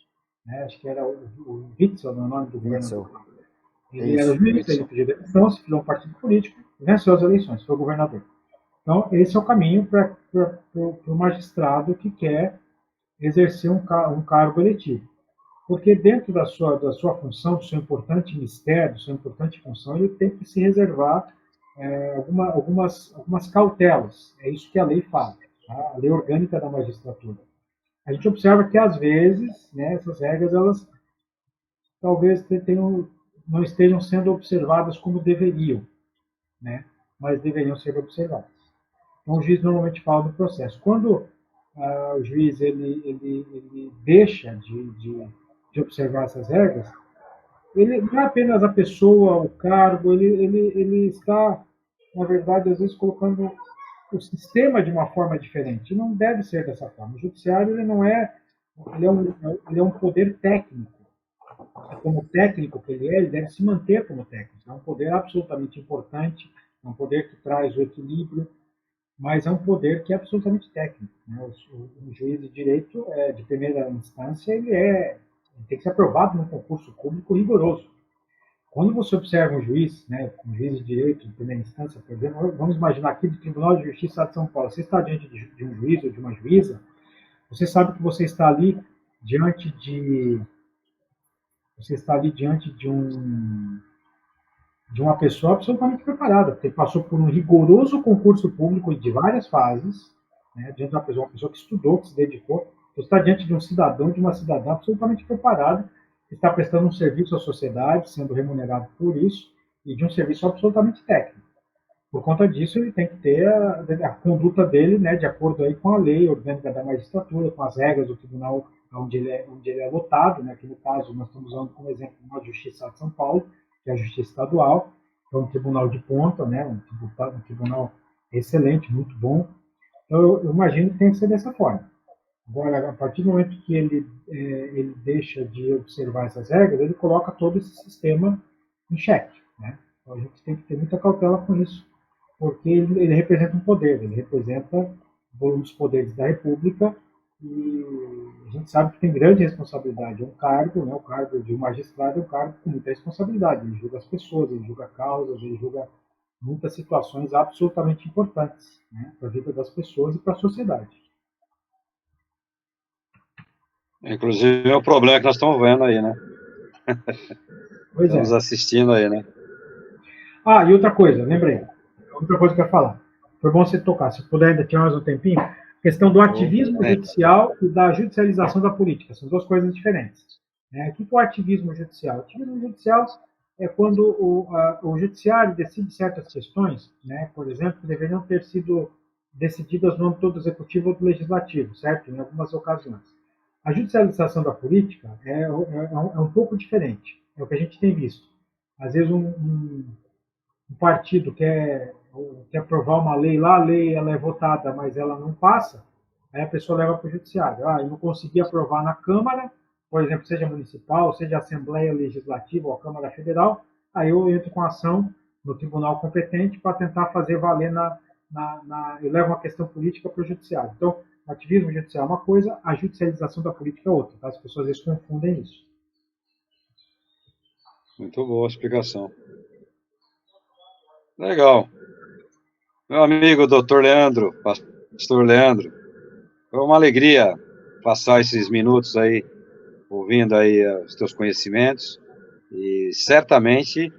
né? Acho que era o Witzel, no nome do Witzel. governador. Ele era juiz, Witzel. ele pediu demissão, se filiou a um partido político, venceu as eleições, foi governador. Então, esse é o caminho para o magistrado que quer exercer um cargo eletivo. Porque dentro da sua função, do seu importante mistério, da sua importante função, ele tem que se reservar algumas cautelas. É isso que a lei fala, tá? A lei orgânica da magistratura. A gente observa que, às vezes, né, essas regras, elas talvez não estejam sendo observadas como deveriam, né? Mas deveriam ser observadas. Então, o juiz normalmente fala do processo. Quando o juiz ele deixa de observar essas regras, ele não é apenas a pessoa, o cargo, ele está, na verdade, às vezes colocando o sistema de uma forma diferente. E não deve ser dessa forma. O judiciário ele não é, ele é um poder técnico. Como técnico que ele deve se manter como técnico. É um poder absolutamente importante, é um poder que traz o equilíbrio, mas é um poder que é absolutamente técnico, né? O juiz de direito de primeira instância ele tem que ser aprovado num concurso público rigoroso. Quando você observa um juiz, né, um juiz de direito de primeira instância, por exemplo, vamos imaginar aqui do Tribunal de Justiça de São Paulo, você está diante de um juiz ou de uma juíza, você sabe que você está ali diante de uma pessoa absolutamente preparada, porque passou por um rigoroso concurso público de várias fases, né, diante de uma pessoa que estudou, que se dedicou. Você está diante de um cidadão, de uma cidadã absolutamente preparada, que está prestando um serviço à sociedade, sendo remunerado por isso, e de um serviço absolutamente técnico. Por conta disso, ele tem que ter a conduta dele, né, de acordo aí com a lei orgânica da magistratura, com as regras do tribunal onde ele é lotado, né, que no caso nós estamos usando como exemplo a Justiça de São Paulo, que é a Justiça Estadual, que é um tribunal de ponta, né, um tribunal excelente, muito bom. Então, eu imagino que tem que ser dessa forma. Agora, a partir do momento que ele deixa de observar essas regras, ele coloca todo esse sistema em xeque, né? Então, a gente tem que ter muita cautela com isso, porque ele representa um poder, ele representa um dos poderes da República e a gente sabe que tem grande responsabilidade. É um cargo, né? O cargo de um magistrado é um cargo com muita responsabilidade. Ele julga as pessoas, ele julga causas, ele julga muitas situações absolutamente importantes, né, para a vida das pessoas e para a sociedade. Inclusive é o problema que nós estamos vendo aí, né? Pois estamos assistindo aí, né? Ah, e outra coisa, lembrei. Outra coisa que eu ia falar. Foi bom você tocar. Se puder ainda tirar mais um tempinho. Questão do ativismo judicial e da judicialização da política. São duas coisas diferentes. Né? O que é o ativismo judicial? O ativismo judicial é quando o judiciário decide certas questões, né? Por exemplo, que deveriam ter sido decididas no âmbito do executivo ou do legislativo, certo? Em algumas ocasiões. A judicialização da política é um pouco diferente. É o que a gente tem visto. Às vezes um partido quer aprovar uma lei lá, a lei ela é votada, mas ela não passa, aí a pessoa leva para o judiciário. Eu não consegui aprovar na Câmara, por exemplo, seja municipal, seja Assembleia Legislativa ou a Câmara Federal, aí eu entro com ação no tribunal competente para tentar fazer valer eu levo uma questão política para o judiciário. Então, o ativismo judicial é uma coisa, a judicialização da política é outra. Tá? As pessoas às vezes confundem isso. Muito boa a explicação. Legal. Meu amigo doutor Leandro, pastor Leandro, foi uma alegria passar esses minutos aí, ouvindo aí os teus conhecimentos, e certamente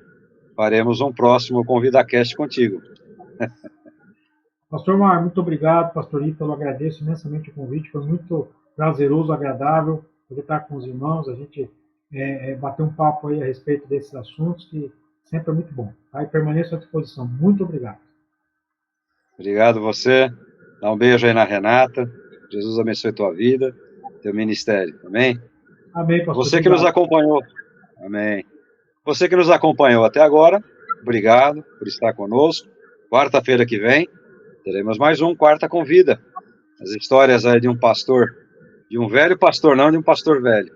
faremos um próximo ConvidaCast contigo. Pastor Mar, muito obrigado. Pastor Ítalo, agradeço imensamente o convite, foi muito prazeroso, agradável poder estar com os irmãos, a gente bater um papo aí a respeito desses assuntos, que sempre é muito bom. Tá? E permaneço à disposição. Muito obrigado. Obrigado você. Dá um beijo aí na Renata. Jesus abençoe tua vida, teu ministério. Amém? Amém, pastor. Você que nos acompanhou. Amém. Você que nos acompanhou até agora, obrigado por estar conosco. Quarta-feira que vem, teremos mais um Quarta Convida. As histórias aí de um pastor, de um velho pastor, não de um pastor velho.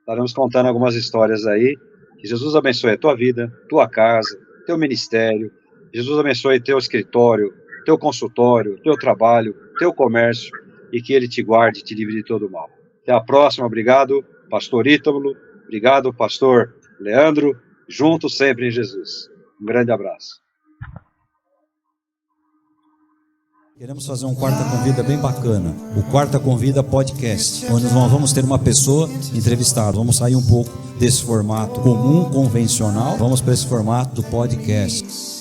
Estaremos contando algumas histórias aí. Que Jesus abençoe a tua vida, tua casa, teu ministério. Jesus abençoe teu escritório, teu consultório, teu trabalho, teu comércio, e que Ele te guarde e te livre de todo mal. Até a próxima, obrigado. pastor Ítalo, obrigado, pastor Leandro, juntos sempre em Jesus. Um grande abraço. Queremos fazer um Quarta Convida bem bacana, o Quarta Convida Podcast, onde nós vamos ter uma pessoa entrevistada. Vamos sair um pouco desse formato comum, convencional, vamos para esse formato do podcast.